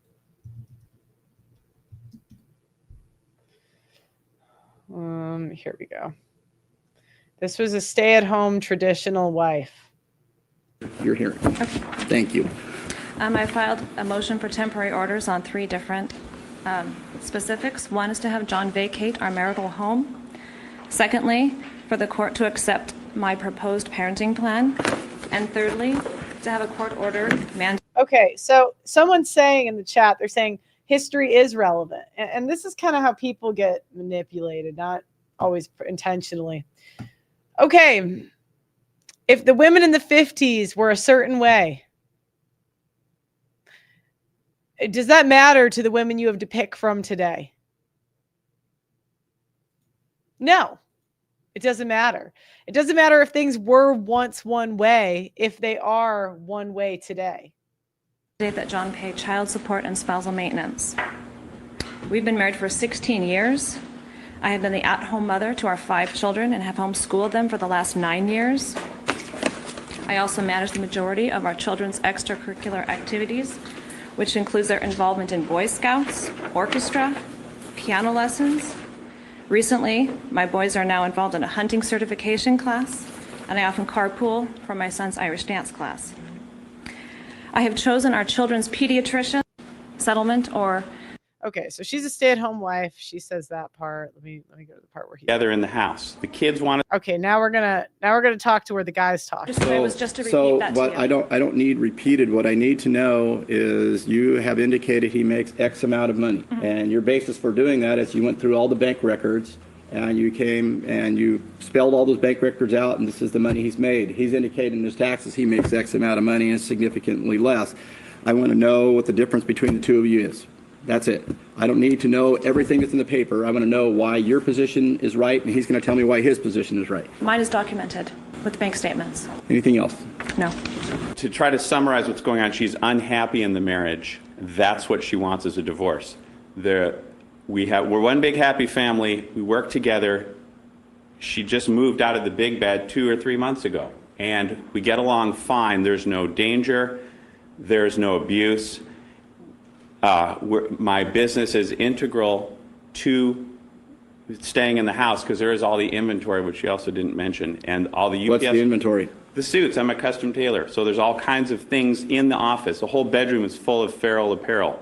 Here we go. This was a stay-at-home traditional wife. You're hearing. Thank you. I filed a motion for temporary orders on 3 different specifics. One is to have John vacate our marital home. Secondly, for the court to accept my proposed parenting plan. And thirdly, to have a court order mandating. Okay, so someone's saying in the chat, they're saying history is relevant. And this is kind of how people get manipulated, not always intentionally. Okay, if the women in the 50s were a certain way, does that matter to the women you have to pick from today? No, it doesn't matter. It doesn't matter if things were once one way, if they are one way today. That John pay child support and spousal maintenance. We've been married for 16 years. I have been the at-home mother to our 5 children and have homeschooled them for the last 9 years. I also manage the majority of our children's extracurricular activities, which includes their involvement in Boy Scouts, orchestra, piano lessons. Recently, my boys are now involved in a hunting certification class, and I often carpool for my son's Irish dance class. I have chosen our children's pediatrician, settlement, or Okay, so she's a stay-at-home wife. She says that part. Let me go to the part where he. Together in the house. The kids want to Okay, now we're gonna talk to where the guys talk. just, it was just to repeat So that to what you. I don't need repeated. What I need to know is you have indicated he makes X amount of money. And your basis for doing that is you went through all the bank records and you came and you spelled all those bank records out and this is the money he's made. He's indicated in his taxes he makes X amount of money and significantly less. I want to know what the difference between the two of you is. That's it. I don't need to know everything that's in the paper. I want to know why your position is right and he's going to tell me why his position is right. Mine is documented with bank statements. Anything else? No. to try to summarize what's going on. She's unhappy in the marriage. That's what she wants is a divorce. We're one big happy family. We work together. She just moved out of the big bed 2 or 3 months ago, and we get along fine. There's no danger. There's no abuse. My business is integral to staying in the house because there is all the inventory, which she also didn't mention, and all the UPS. What's the inventory? The suits. I'm a custom tailor, so there's all kinds of things in the office. The whole bedroom is full of feral apparel.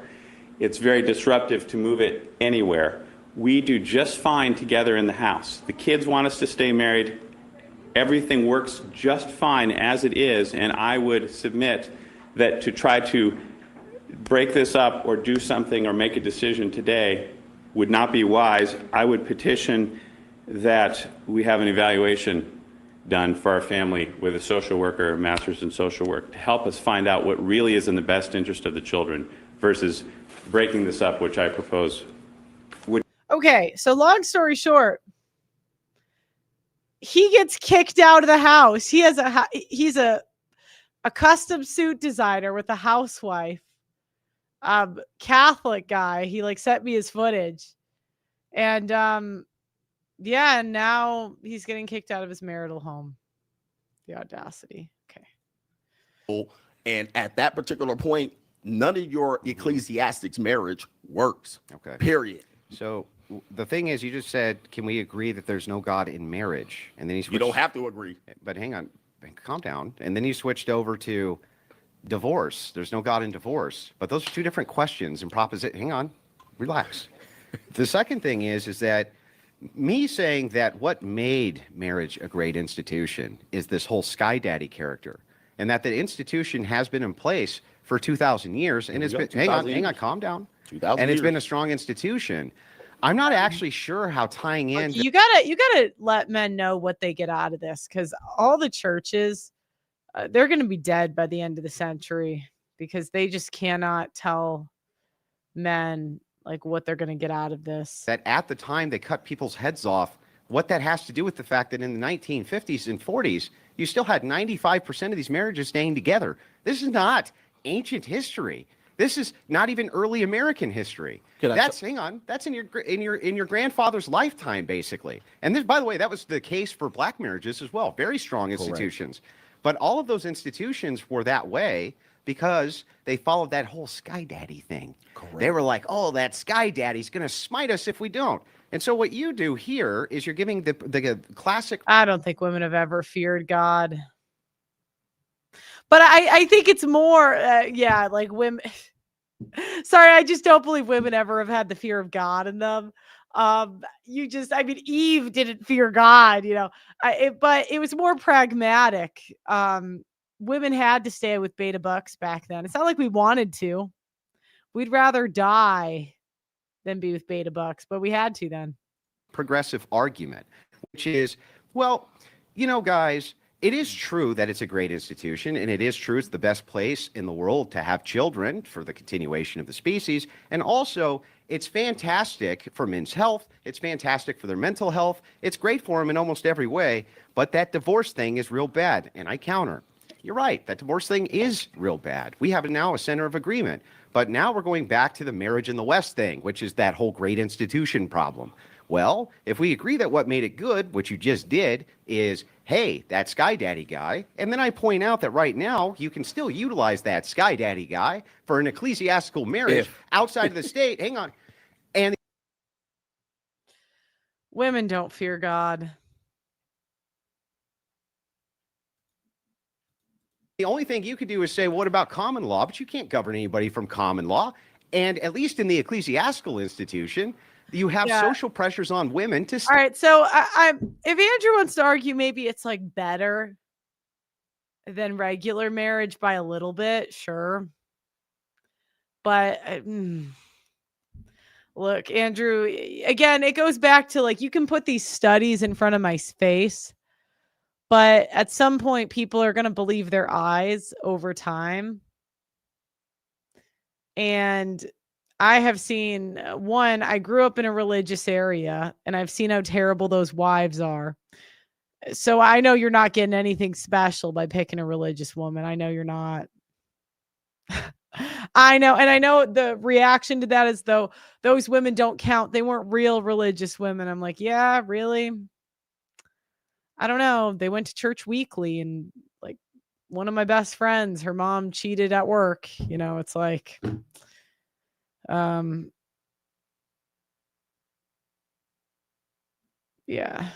It's very disruptive to move it anywhere. We do just fine together in the house. The kids want us to stay married. Everything works just fine as it is, and I would submit that to try to break this up or do something or make a decision today would not be wise. I would petition that we have an evaluation done for our family with a social worker, a master's in social work, to help us find out what really is in the best interest of the children versus breaking this up, which I propose. Okay, so long story short, he gets kicked out of the house. He's a custom suit designer with a housewife. Catholic guy. He like sent me his footage. And yeah, and now he's getting kicked out of his marital home. The audacity. Okay. And at that particular point, none of your ecclesiastics' marriage works. Okay. Period. So the thing is, you just said, can we agree that there's no God in marriage? And then You don't have to agree. But hang on, calm down. And then you switched over to divorce. There's no God in divorce. But those are two different questions and proposition. Hang on, relax. The second thing is that me saying that what made marriage a great institution is this whole Sky Daddy character, and that the institution has been in place for 2,000 years, and it's been, hang on, calm down. 2,000 and it's been a years. strong institution. I'm not actually sure how tying in. You gotta let men know what they get out of this, because all the churches, they're going to be dead by the end of the century because they just cannot tell men like what they're going to get out of this. That at the time they cut people's heads off, what that has to do with the fact that in the 1950s and 40s, you still had 95% of these marriages staying together. This is not ancient history. This is not even early American history. Hang on. That's in your grandfather's lifetime, basically. And this, by the way, that was the case for black marriages as well. Very strong institutions. Correct. But all of those institutions were that way because they followed that whole Sky Daddy thing. Correct. They were like, oh, that Sky Daddy's going to smite us if we don't. And so what you do here is you're giving the classic. I don't think women have ever feared God. But I think it's more, like women. Sorry, I just don't believe women ever have had the fear of God in them. Eve didn't fear God, but it was more pragmatic. Women had to stay with beta bucks back then. It's not like we wanted to. We'd rather die than be with beta bucks, but we had to then. Progressive argument, which is, well, guys, it is true that it's a great institution, and it is true it's the best place in the world to have children for the continuation of the species. And also, it's fantastic for men's health. It's fantastic for their mental health. It's great for them in almost every way. But that divorce thing is real bad. And I counter. You're right. That divorce thing is real bad. We have now a center of agreement. But now we're going back to the marriage in the West thing, which is that whole great institution problem. Well, if we agree that what made it good, which you just did, is, hey, that Sky Daddy guy, and then I point out that right now you can still utilize that Sky Daddy guy for an ecclesiastical marriage outside of the state. Hang on. And women don't fear God. The only thing you could do is say, what about common law? But you can't govern anybody from common law. And at least in the ecclesiastical institution, you have social pressures on women to. All right. So if Andrew wants to argue, maybe it's like better than regular marriage by a little bit. Sure. But look, Andrew, again, it goes back to like, you can put these studies in front of my face, but at some point people are going to believe their eyes over time. And I have seen, I grew up in a religious area, and I've seen how terrible those wives are. So I know you're not getting anything special by picking a religious woman. I know you're not. I know. And I know the reaction to that is, though, those women don't count. They weren't real religious women. I'm like, yeah, really? I don't know. They went to church weekly, and like one of my best friends, her mom cheated at work. It's like, yeah,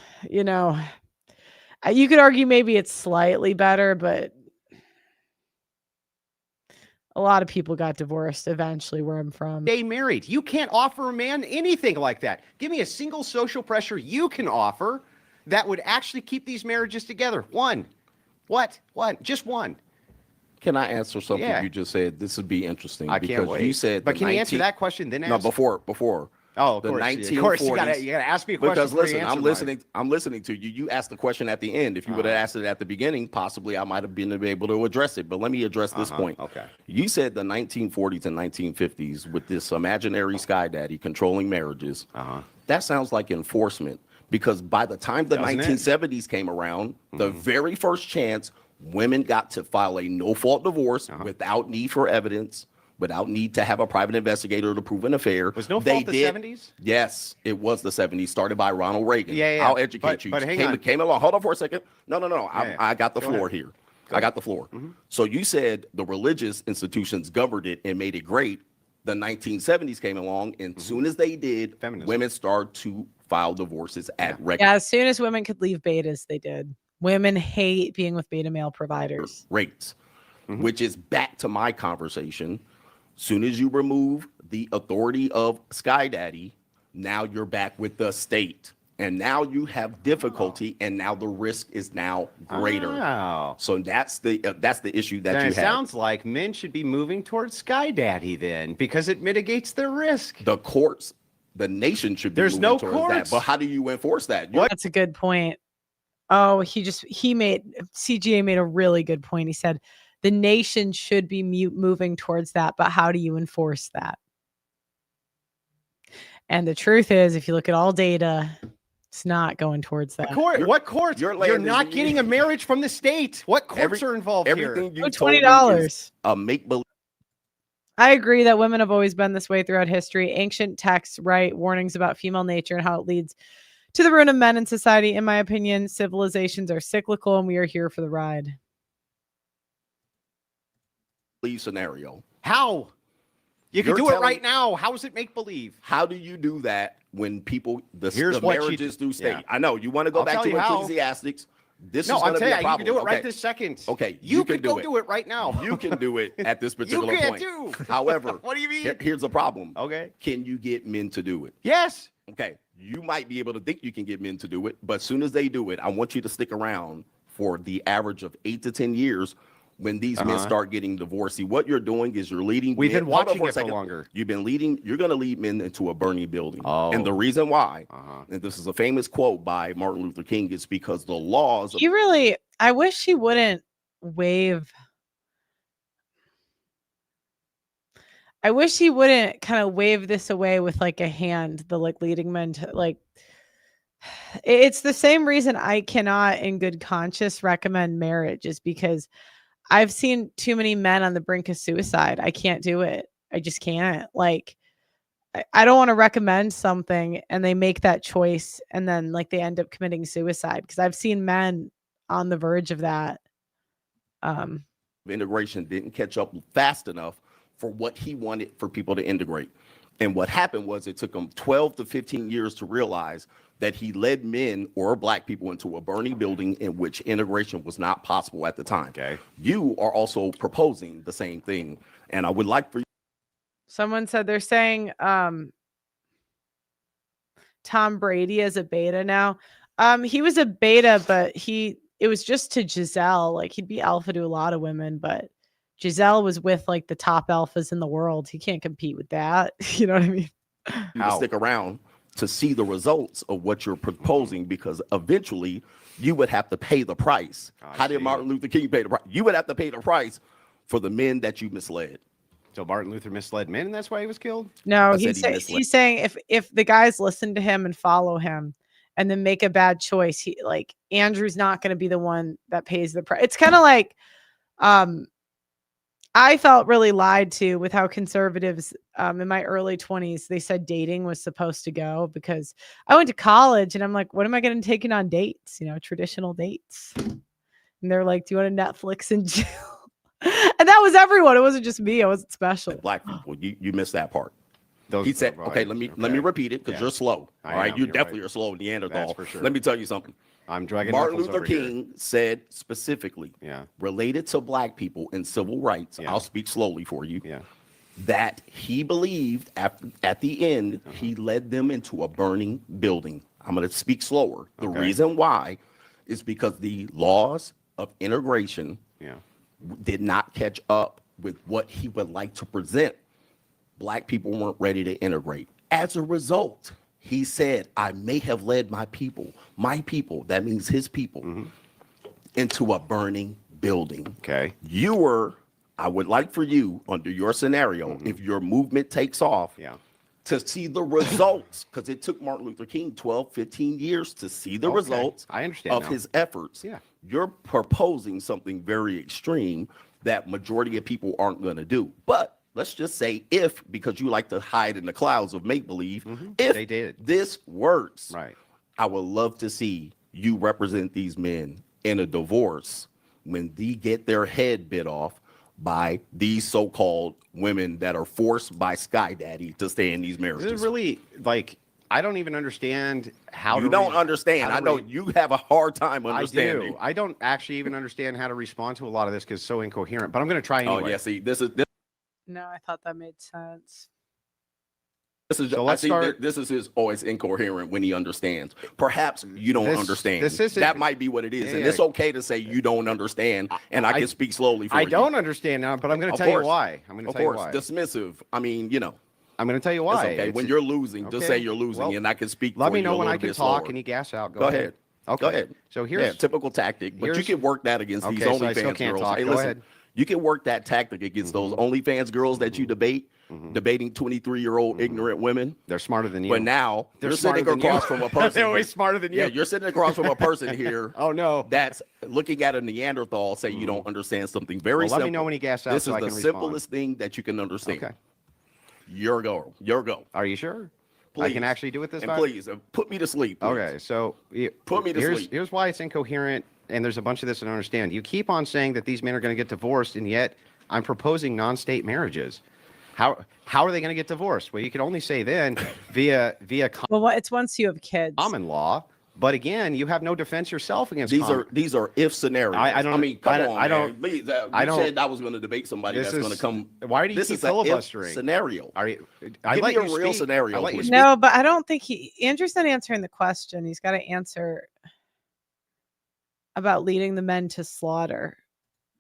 you could argue maybe it's slightly better, but a lot of people got divorced eventually where I'm from. Stay married. You can't offer a man anything like that. Give me a single social pressure you can offer that would actually keep these marriages together. One. What? Just one. Can I answer something you just said? This would be interesting. I can't wait. You said, but can you answer that question then? No, before. Oh, of the course. 1940s. Of course, you gotta ask me a question. Because listen, I'm listening to you. You asked the question at the end. If you would have asked it at the beginning, possibly I might have been able to address it. But let me address this point. Okay. You said the 1940s and 1950s with this imaginary Sky Daddy controlling marriages. That sounds like enforcement, because by the time the 1970s came around, the very first chance women got to file a no-fault divorce without need for evidence, without need to have a private investigator to prove an affair. Was no fault the 70s? Yes, it was the 70s, started by Ronald Reagan. Yeah. I'll educate you. But hang on. Came along. Hold on for a second. No. I got the floor here. I got the floor. So you said the religious institutions governed it and made it great. the 1970s came along, and soon as they did, Feminism. women started to file divorces at record Yeah, as soon as women could leave betas, they did. Women hate being with beta male providers. rates, which is back to my conversation. Soon as you remove the authority of Sky Daddy, now you're back with the state. And now you have difficulty, and now the risk is now greater. Oh. So that's the issue that Then you it have. sounds like men should be moving towards Sky Daddy then, because it mitigates their risk. The courts, the nation should be There's moving no towards courts. that. But how do you enforce that? You- That's a good point. Oh, CGA made a really good point. He said the nation should be moving towards that, but how do you enforce that? And the truth is, if you look at all data, it's not going towards that. What courts? your You're land not is- getting a marriage from the state. What courts are involved Everything here? you Oh, told me $20. is a make-believe. I agree that women have always been this way throughout history. Ancient texts write warnings about female nature and how it leads to the ruin of men in society. In my opinion, civilizations are cyclical and we are here for the ride. Scenario. How? You can You're do it telling- right now. How does it make believe? How do you do that when people Here's the what you marriages do. through state? Yeah. I know you want to go I'll back tell to you how. Ecclesiastics. This No, is I'm going to be telling a you, you problem. can do it right Okay. this second. Okay, You can could go it. do it right now. You can do it at this You particular can't point. do. However, What do you mean? here's the problem. Okay. Can you get men to do it? Yes. Okay, you might be able to think you can get men to do it, but as soon as they do it, I want you to stick around for the average of 8 to 10 years when these men start getting divorced. See, what you're doing is you're leading. We've men, been hold on watching for a it for second. longer. You're going to lead men into a burning building. Oh. And the reason why, and this is a famous quote by Martin Luther King, is because the laws of I wish he wouldn't waive. I wish he wouldn't kind of wave this away with like a hand, the like leading men to like. It's the same reason I cannot, in good conscience, recommend marriage, is because I've seen too many men on the brink of suicide. I can't do it. I just can't. Like, I don't want to recommend something and they make that choice and then like they end up committing suicide, because I've seen men on the verge of that. integration didn't catch up fast enough for what he wanted for people to integrate. And what happened was it took him 12 to 15 years to realize that he led men or black people into a burning building in which integration was not possible at the time. Okay. You are also proposing the same thing. And I would like for you. Someone said they're saying Tom Brady is a beta now. He was a beta, but it was just to Giselle. Like, he'd be alpha to a lot of women, but Giselle was with like the top alphas in the world. He can't compete with that. You know what I mean? To stick around to see the results of what you're proposing, because eventually you would have to pay the price. How did Martin Luther King pay the price? You would have to pay the price for the men that you misled. So Martin Luther misled men, and that's why he was killed? No, I said he misled. he's saying if the guys listen to him and follow him and then make a bad choice, he like Andrew's not going to be the one that pays the price. It's kind of like I felt really lied to with how conservatives in my early 20s, they said dating was supposed to go, because I went to college and I'm like, what am I going to take on dates? You know, traditional dates. And they're like, do you want to Netflix and chill? And that was everyone. It wasn't just me. I wasn't special. Black people, you missed that part. Those He said, right, okay, let me repeat it, because Yeah. you're slow. I All right, am, you you're definitely right. are slow, Neanderthal. That's for sure. Let me tell you something. I'm dragging Martin Knuckles Luther over here. King said specifically, Yeah. related to black people and civil rights, Yeah. I'll speak slowly for you, Yeah. that he believed at the end, he led them into a burning building. I'm going to speak slower. The Okay. reason why is because the laws of integration Yeah. did not catch up with what he would like to present. Black people weren't ready to integrate. As a result, he said, I may have led my people, that means his people, into a burning building. Okay. I would like for you, under your scenario, if your movement takes off, Yeah. to see the results, because it took Martin Luther King 12, 15 years to see the Okay. results I understand of now. his efforts. Yeah. You're proposing something very extreme that majority of people aren't going to do. But let's just say because you like to hide in the clouds of make-believe, if They did. this works, Right. I would love to see you represent these men in a divorce when they get their head bit off. by these so-called women that are forced by Sky Daddy to stay in these This marriages. is really like I don't even understand how You to don't re- understand. how I to know re- you have a hard time I understanding. do. I don't actually even understand how to respond to a lot of this because it's so incoherent. But I'm going to try Oh anyway. yeah, see, this No, I thought that made sense. is So I let's see start- this is his always incoherent when he understands. Perhaps you don't This- understand. this isn't- That might be what it is, Yeah, and yeah. it's okay to say you don't understand, and I can speak slowly for you. I don't understand now, but I'm going to Of tell you course. why. I'm going to Of tell you course, why. dismissive. I mean, you know, I'm going to tell you it's why. okay. When It's- you're losing, just okay. say you're losing, Well, and I can speak. let for me you know a when I little can bit talk slower. and you gas out. Go ahead. Okay. Go ahead. So Yeah, here's typical tactic, but you here's- can work that against these Okay, so I still OnlyFans can't girls. talk. Hey, Go listen, ahead. you can work that tactic against those OnlyFans girls that you debate, debating 23-year-old ignorant women. they're smarter than you. But now They're you're sitting smarter than you. across from a person. They're always smarter than you. Yeah, you're sitting across from a person here. Oh no. That's looking at a Neanderthal, say you don't understand something very Well, let me simple. know when you gas out This so is I the can respond. simplest thing that you can understand. Okay. Your go. Your go. Are you sure? I Please. can actually do it this And time. please, put me to sleep. please. Okay, so Put me to here's, sleep. Here's why it's incoherent, and there's a bunch of this I don't understand. You keep on saying that these men are going to get divorced, and yet I'm proposing non-state marriages. How are they going to get divorced? Well, you can only say then via Well, it's once you have kids. common law. But again, you have no defense yourself against These are if scenarios. I don't- I mean, come I don't- on, I man. don't- Please, I you don't- said I was going to debate somebody This that's going to is- come. Why do you This keep is a if filibustering? scenario. Are you? Give me a real scenario, I let you please. speak No, but I don't think Andrew's not answering the question. He's got to answer about leading the men to slaughter.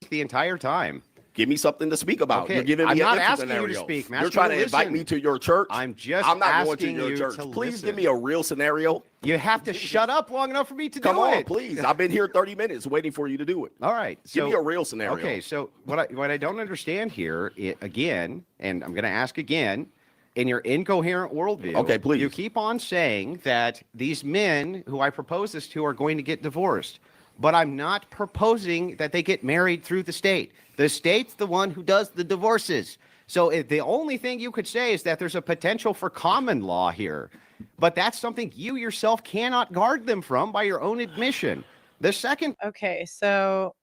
the entire time. Give me something to speak about. Okay, You're giving me I'm an not if asking you to scenario. speak. I'm You're asking trying you to to invite listen. me to your church. I'm just I'm not going to asking your you church. to Please listen. give me a real scenario. You have to shut up long enough for me to Come do on, it. please. I've been here 30 minutes waiting for you to do it. All right. Give So me a real scenario. okay. So what I don't understand here again, and I'm going to ask again, in your incoherent worldview. Okay, please. You keep on saying that these men who I propose this to are going to get divorced, but I'm not proposing that they get married through the state. The state's the one who does the divorces. So the only thing you could say is that there's a potential for common law here, but that's something you yourself cannot guard them from by your own admission. The second Okay, so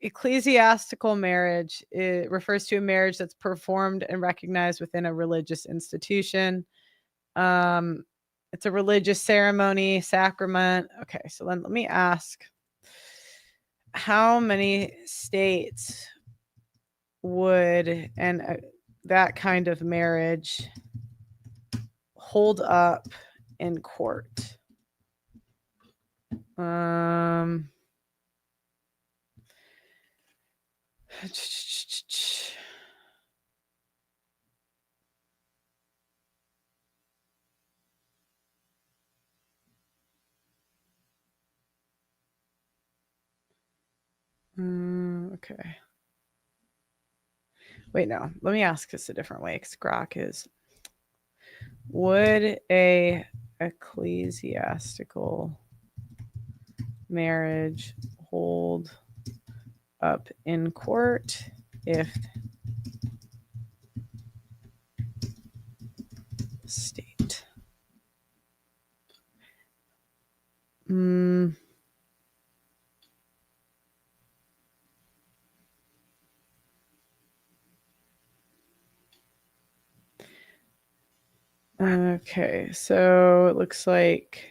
ecclesiastical marriage, it refers to a marriage that's performed and recognized within a religious institution. It's a religious ceremony, sacrament. Okay, so then let me ask, how many states would that kind of marriage hold up in court? Okay. Wait, no. Let me ask this a different way, because Grok is. Would a ecclesiastical marriage hold up in court if state? Okay, so it looks like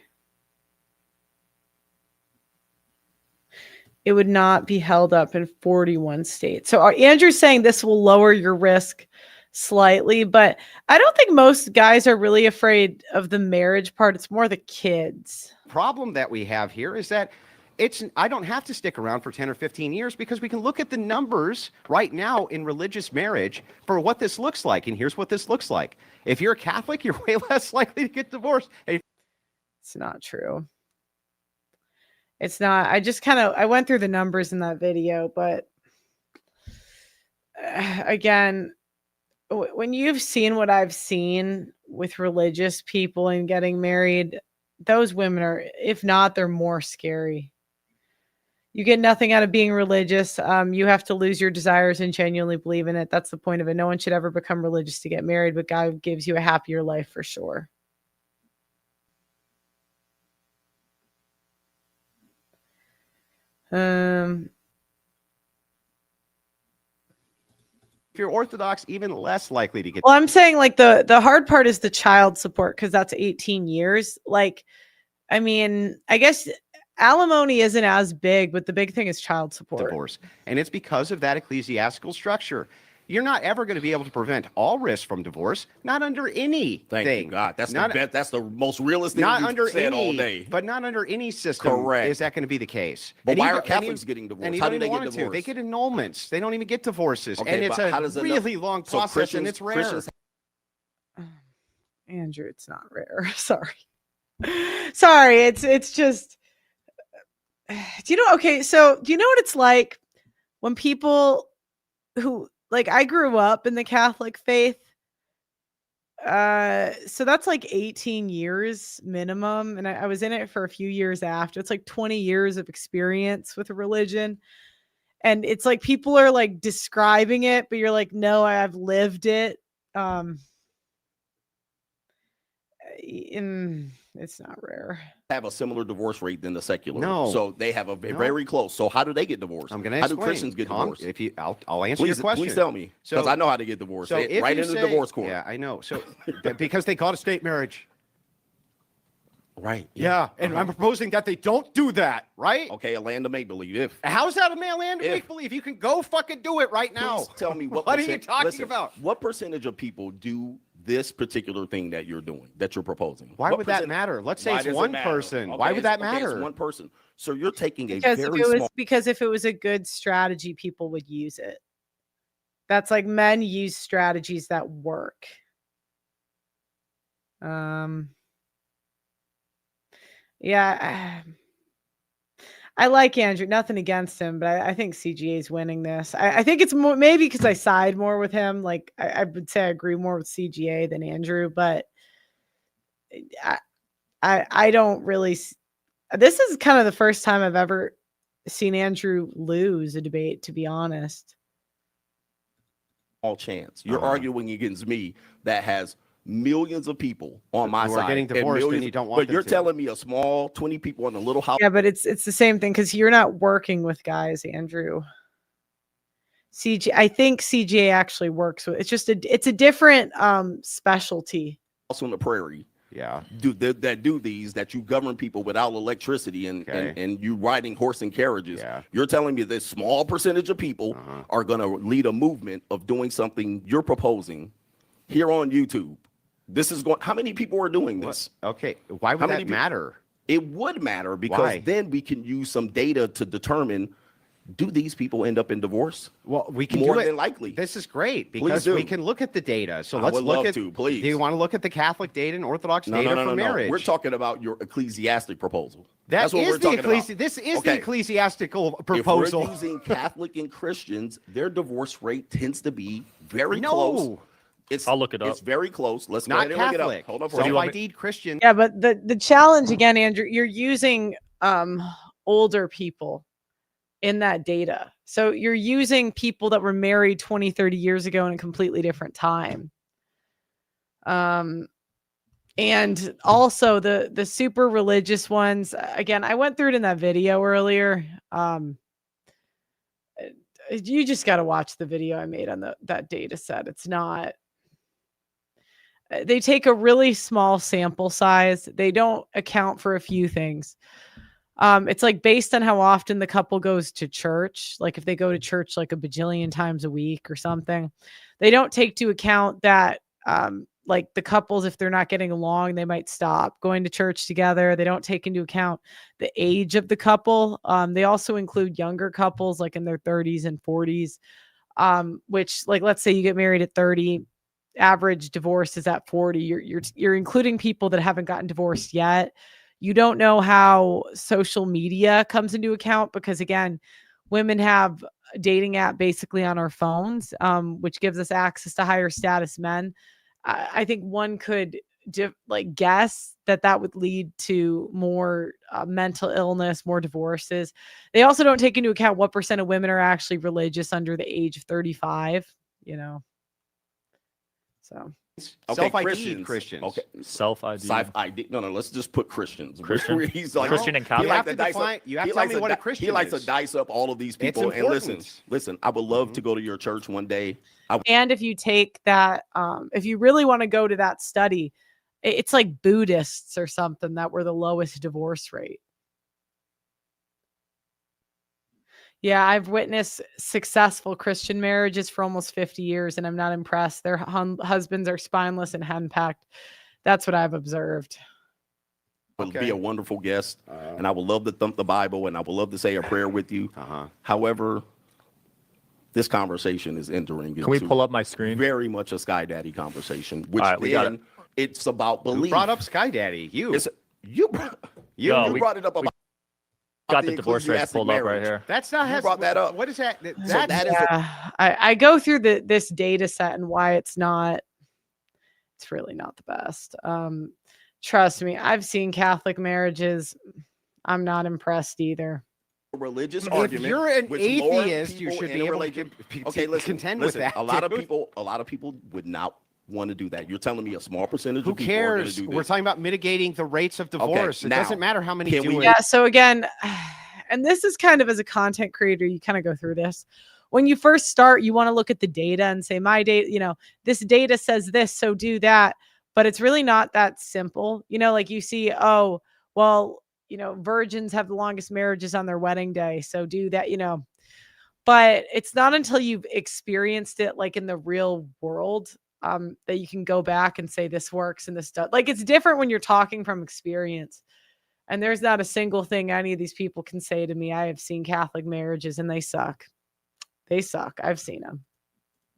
it would not be held up in 41 states. So Andrew's saying this will lower your risk slightly, but I don't think most guys are really afraid of the marriage part. It's more the kids. problem that we have here is that I don't have to stick around for 10 or 15 years because we can look at the numbers right now in religious marriage for what this looks like. And here's what this looks like. If you're a Catholic, you're way less likely to get divorced. It's not true. It's not. I went through the numbers in that video, but again, when you've seen what I've seen with religious people and getting married, those women are, if not, they're more scary. You get nothing out of being religious. You have to lose your desires and genuinely believe in it. That's the point of it. No one should ever become religious to get married, but God gives you a happier life for sure. you're Orthodox, even less likely to get. Well, I'm saying like the hard part is the child support because that's 18 years. Like, I mean, I guess alimony isn't as big, but the big thing is child support. Divorce. And it's because of that ecclesiastical structure. You're not ever going to be able to prevent all risk from divorce, not under any Thank thing. you, God. That's not, that's the most realist thing not you've under said any, all day. but not under any system. Correct. Is that going to be the case? But And why even- are and Catholics even- getting divorced? and How even do they want get to. divorced? They get annulments. They don't even get divorces. Okay, and it's but how a does really long so process, and it's rare. Christians Andrew, it's not rare. Sorry. Sorry, it's just do you know okay, so do you know what it's like when people who like I grew up in the Catholic faith. So that's like 18 years minimum. And I was in it for a few years after. It's like 20 years of experience with a religion. And it's like people are like describing it, but you're like, no, I've lived it. It's not rare. have a similar divorce rate than the secular. No. So they have a very close. So how do they get divorced? I'm going to How explain. do Christians get Tom, divorced? If you, I'll answer your Please, question. please tell me, because So- I know how to get divorced. So if Right you into the say- divorce court. Yeah, I know. So because they call it a state marriage. Right. Yeah, and I'm proposing that they don't do that, right? Okay, a land of make believe. If How's that a land of If- make believe? You can go fucking do it right now. please tell me what What are you percent- talking listen, about? What percentage of people do this particular thing that you're doing, that you're proposing? Why What would that percent- matter? Let's say Why it's does it one matter? person. Okay, Why would that it's- okay, matter? it's one person. So you're taking a Because very if it was small. because if it was a good strategy, people would use it. That's like men use strategies that work. Yeah, I like Andrew. Nothing against him, but I think CGA is winning this. I think it's more maybe because I side more with him. Like I would say I agree more with CGA than Andrew, but I don't really. This is kind of the first time I've ever seen Andrew lose a debate, to be honest. Small chance. You're Uh-huh. arguing against me that has millions of people on my Who are side. getting and divorced and millions- you don't want But them you're to. telling me a small 20 people in a little house. Yeah, but it's the same thing because you're not working with guys, Andrew. I think CGA actually works with. It's just it's a different specialty. House on the prairie Yeah. that do these, that you govern people without electricity and Okay. and you riding horse and carriages. Yeah. You're telling me this small percentage of people Uh-huh. are going to lead a movement of doing something you're proposing here on YouTube. This is going. How many people are doing this? Okay. Why How would many that peop- matter? It would matter because Why? then we can use some data to determine, do these people end up in divorce? Well, we can More do it. than likely. This is great Please because do. we can look at the data. So I let's would look love at. to, please. Do you want to look at the Catholic data and Orthodox data for marriage? We're talking about your ecclesiastic proposal. That's what is we're the talking about. This is Okay. the ecclesiastical If proposal. we're using Catholic and Christians, their divorce rate tends to be very No. close. I'll look it up. It's very close. Let's go Not ahead and look it Catholic. up. Hold on for a second. Self-ID'd Christian. Yeah, but the challenge again, Andrew, you're using older people in that data. So you're using people that were married 20, 30 years ago in a completely different time. And also the super religious ones, again, I went through it in that video earlier. You just got to watch the video I made on that data set. It's not. They take a really small sample size. They don't account for a few things. It's like based on how often the couple goes to church. Like if they go to church like a bajillion times a week or something, they don't take to account that like the couples, if they're not getting along, they might stop going to church together. They don't take into account the age of the couple. They also include younger couples like in their 30s and 40s, which like, let's say you get married at 30, average divorce is at 40. You're including people that haven't gotten divorced yet. You don't know how social media comes into account because again, women have a dating app basically on our phones, which gives us access to higher status men. I think one could guess that would lead to more mental illness, more divorces. They also don't take into account what % of women are actually religious under the age of 35, you know. So Self-ID Christians. Okay. Self-ID. Self-ID. No, let's just put Christians. Christian? He's like, Christian and he Catholic? You likes have to to dice up- define. You have he to tell likes me what a di- Christian He likes to is. dice up all of these It's people. And important. listen, I would love to go to your church one day. And if you take that, if you really want to go to that study, it's like Buddhists or something that were the lowest divorce rate. Yeah, I've witnessed successful Christian marriages for almost 50 years, and I'm not impressed. Their husbands are spineless and henpecked. That's what I've observed. Would be a wonderful guest, and I would love to thump the Bible, and I would love to say a prayer with you. However, this conversation is entering Can we into pull up my screen? very much a Sky Daddy conversation, which All right, we got then it's about Who belief. brought up Sky Daddy? You. You Yo, you we brought it up about got the divorce rates ecclesiastic pulled up right marriage. here. That's not. You brought that up. What is that? So That's that is I go through this data set and why it's really not the best. Trust me, I've seen Catholic marriages. I'm not impressed either. a religious If argument. you're an which lures atheist, you people should in be a able religion. to Okay, listen, contend with that. A lot of dude. people would not want to do that. You're telling me a small percentage Who of people are going to cares? do this. We're talking about mitigating the rates of divorce. It now, doesn't matter how many can do we- it. Yeah, so again, and this is kind of as a content creator, you kind of go through this. When you first start, you want to look at the data and say, my data, this data says this, so do that. But it's really not that simple. Like you see, oh, well, virgins have the longest marriages on their wedding day, so do that, But it's not until you've experienced it, like in the real world, that you can go back and say this works and this does. Like, it's different when you're talking from experience. And there's not a single thing any of these people can say to me. I have seen Catholic marriages and they suck. They suck. I've seen them.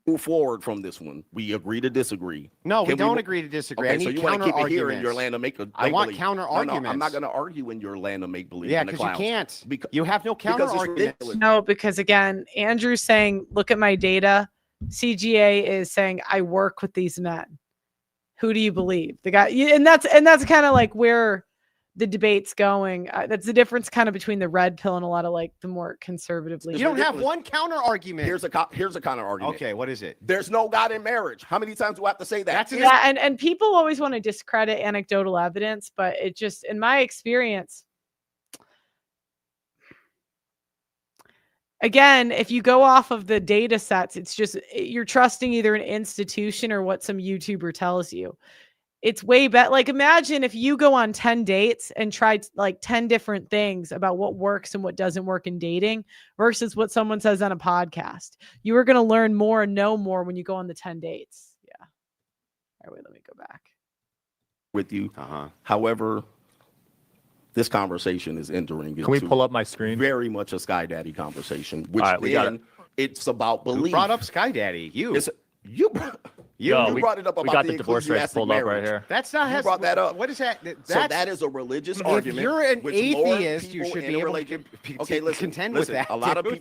Move forward from this one. We agree to disagree. No, we Can don't agree to disagree. I Okay, so need you want to counter keep it here in arguments. your land of make I want make-believe. counter No, arguments. I'm not going to argue in your land of make believe. Yeah, in the because you clouds. can't. Because You have no counter it's arguments. ridiculous. No, because again, Andrew's saying, look at my data. CGA is saying, I work with these men. Who do you believe? The guy, and that's kind of like where the debate's going. That's the difference kind of between the red pill and a lot of like the more conservatively. You don't have ridiculous. one counter argument. Here's a counter argument. Okay, what is it? There's no God in marriage. How many times do I have to say that? That's Yeah, and people always want to discredit anecdotal evidence, but it just, in my experience, again, if you go off of the data sets, it's just you're trusting either an institution or what some YouTuber tells you. It's way better. Like, imagine if you go on 10 dates and tried like 10 different things about what works and what doesn't work in dating versus what someone says on a podcast. You are going to learn more and know more when you go on the 10 dates. Yeah. All right, wait, let me go back. with you. However, this conversation is entering Can we into pull up my screen? very much a Sky Daddy conversation, which All right, we got then it's about Who belief. brought up Sky Daddy? You. You Yo, brought it up we about got the the divorce rates ecclesiastic pulled up right marriage. here. That's not. You brought that up. What is that? So that is a religious If argument. you're an which lures atheist, you people should in be a able to religion. contend Okay, listen. with that. A lot of dude.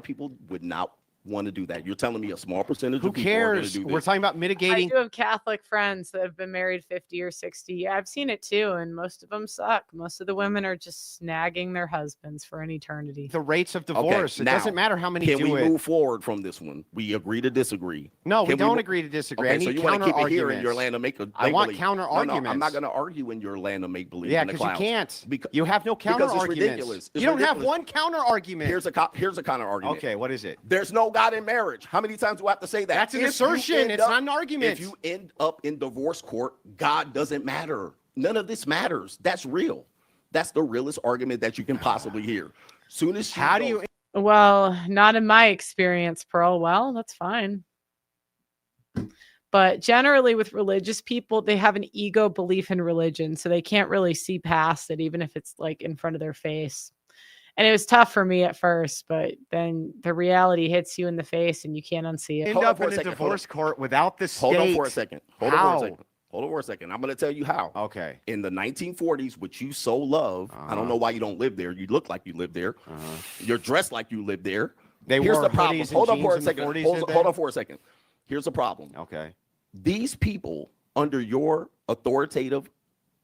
people would not want to do that. You're telling me a small percentage Who of people are going to cares? do this. We're talking about I mitigating. do have Catholic friends that have been married 50 or 60 years. I've seen it too, and most of them suck. Most of the women are just snagging their husbands for an eternity. The rates of divorce. It now, doesn't matter how many Can do we it. move forward from this one? We agree to disagree. No, we Can don't mo- agree to disagree. Okay, I need so you want counter to keep it here arguments. in your land of make I want make-believe. counter No, I'm arguments. not going to argue in your land of make believe. Yeah, in the because you clouds. can't. Because You have no counter it's arguments. ridiculous. It's You don't have ridiculous. one counter argument. Here's a counter argument. Okay, what is it? There's no God in marriage. How many times do I have to say that? That's an If you assertion. end It's up- not an argument. If you end up in divorce court, God doesn't matter. None of this matters. That's real. That's the realest argument that you can possibly hear. Soon as How do go- you? Well, not in my experience, Pearl. Well, that's fine. But generally with religious people, they have an ego belief in religion, so they can't really see past it, even if it's like in front of their face. And it was tough for me at first, but then the reality hits you in the face and you can't unsee it. End Hold on up for a in a second, hold on. divorce court without the state. Hold on for a second. Hold on How? for a second. Hold on for a second. I'm going to tell you how. Okay. In the 1940s, which you so love, I don't know why you don't live there. You look like you live there. You're dressed like you live there. They Here's wore the problem. hoodies and Hold on for a jeans in the second. 40s, Hold did they? hold on for a second. Here's the problem. Okay. These people, under your authoritative,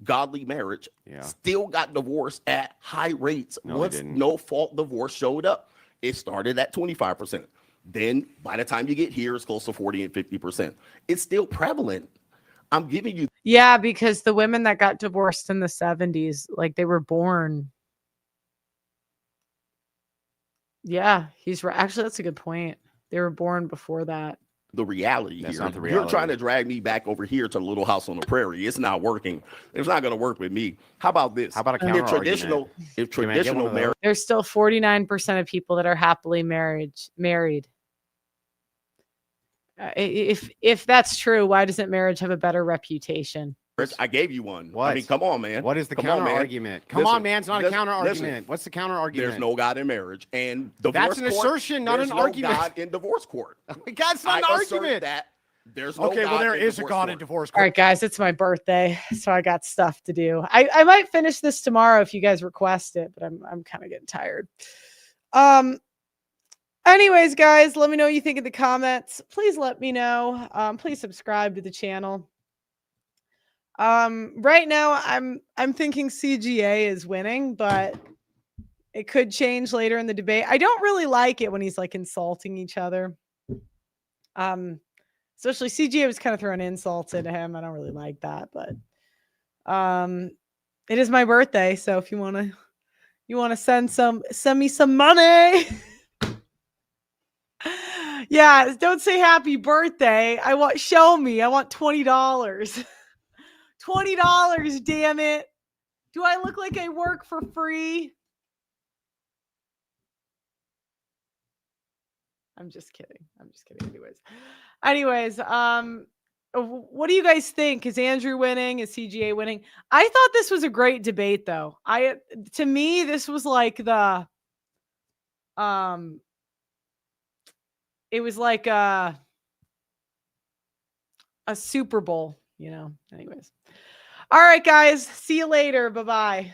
godly marriage, Yeah. still got divorced at high rates No, they once didn't. no fault divorce showed up. It started at 25%. Then by the time you get here, it's close to 40 and 50%. It's still prevalent. I'm giving you Yeah, because the women that got divorced in the 70s, like they were born. Yeah, he's right. Actually, that's a good point. They were born before that. the reality That's here. not the You're trying reality. to drag me back over here to Little House on the Prairie. It's not working. It's not going to work with me. How about this? How about a If counter traditional, argument? if Can I get one traditional of those? marriage There's still 49% of people that are happily married. If that's true, why doesn't marriage have a better reputation? I gave you one. I What? mean, come on, man. What is the Come on, counter man. argument? Come Listen, on, man. It's not a listen, counter listen. argument. What's the counter argument? There's no God in marriage, and divorce That's an court, assertion, not there's an no argument. God in divorce court. That's not an I assert argument. that there's no Okay, well, God there in is a divorce God court. in divorce All court. right, guys, it's my birthday, so I got stuff to do. I might finish this tomorrow if you guys request it, but I'm kind of getting tired. Anyways, guys, let me know what you think in the comments. Please let me know. Please subscribe to the channel. Right now I'm thinking CGA is winning, but it could change later in the debate. I don't really like it when he's like insulting each other. Especially CGA was kind of throwing insults into him. I don't really like that, but it is my birthday, so if you want to send me some money. Yeah, don't say happy birthday. Show me. I want $20. $20, damn it. Do I look like I work for free? I'm just kidding. Anyways, what do you guys think? Is Andrew winning? Is CGA winning? I thought this was a great debate though. To me, this was like it was like a Super Bowl, you know. Anyways. All right, guys. See you later. Bye-bye.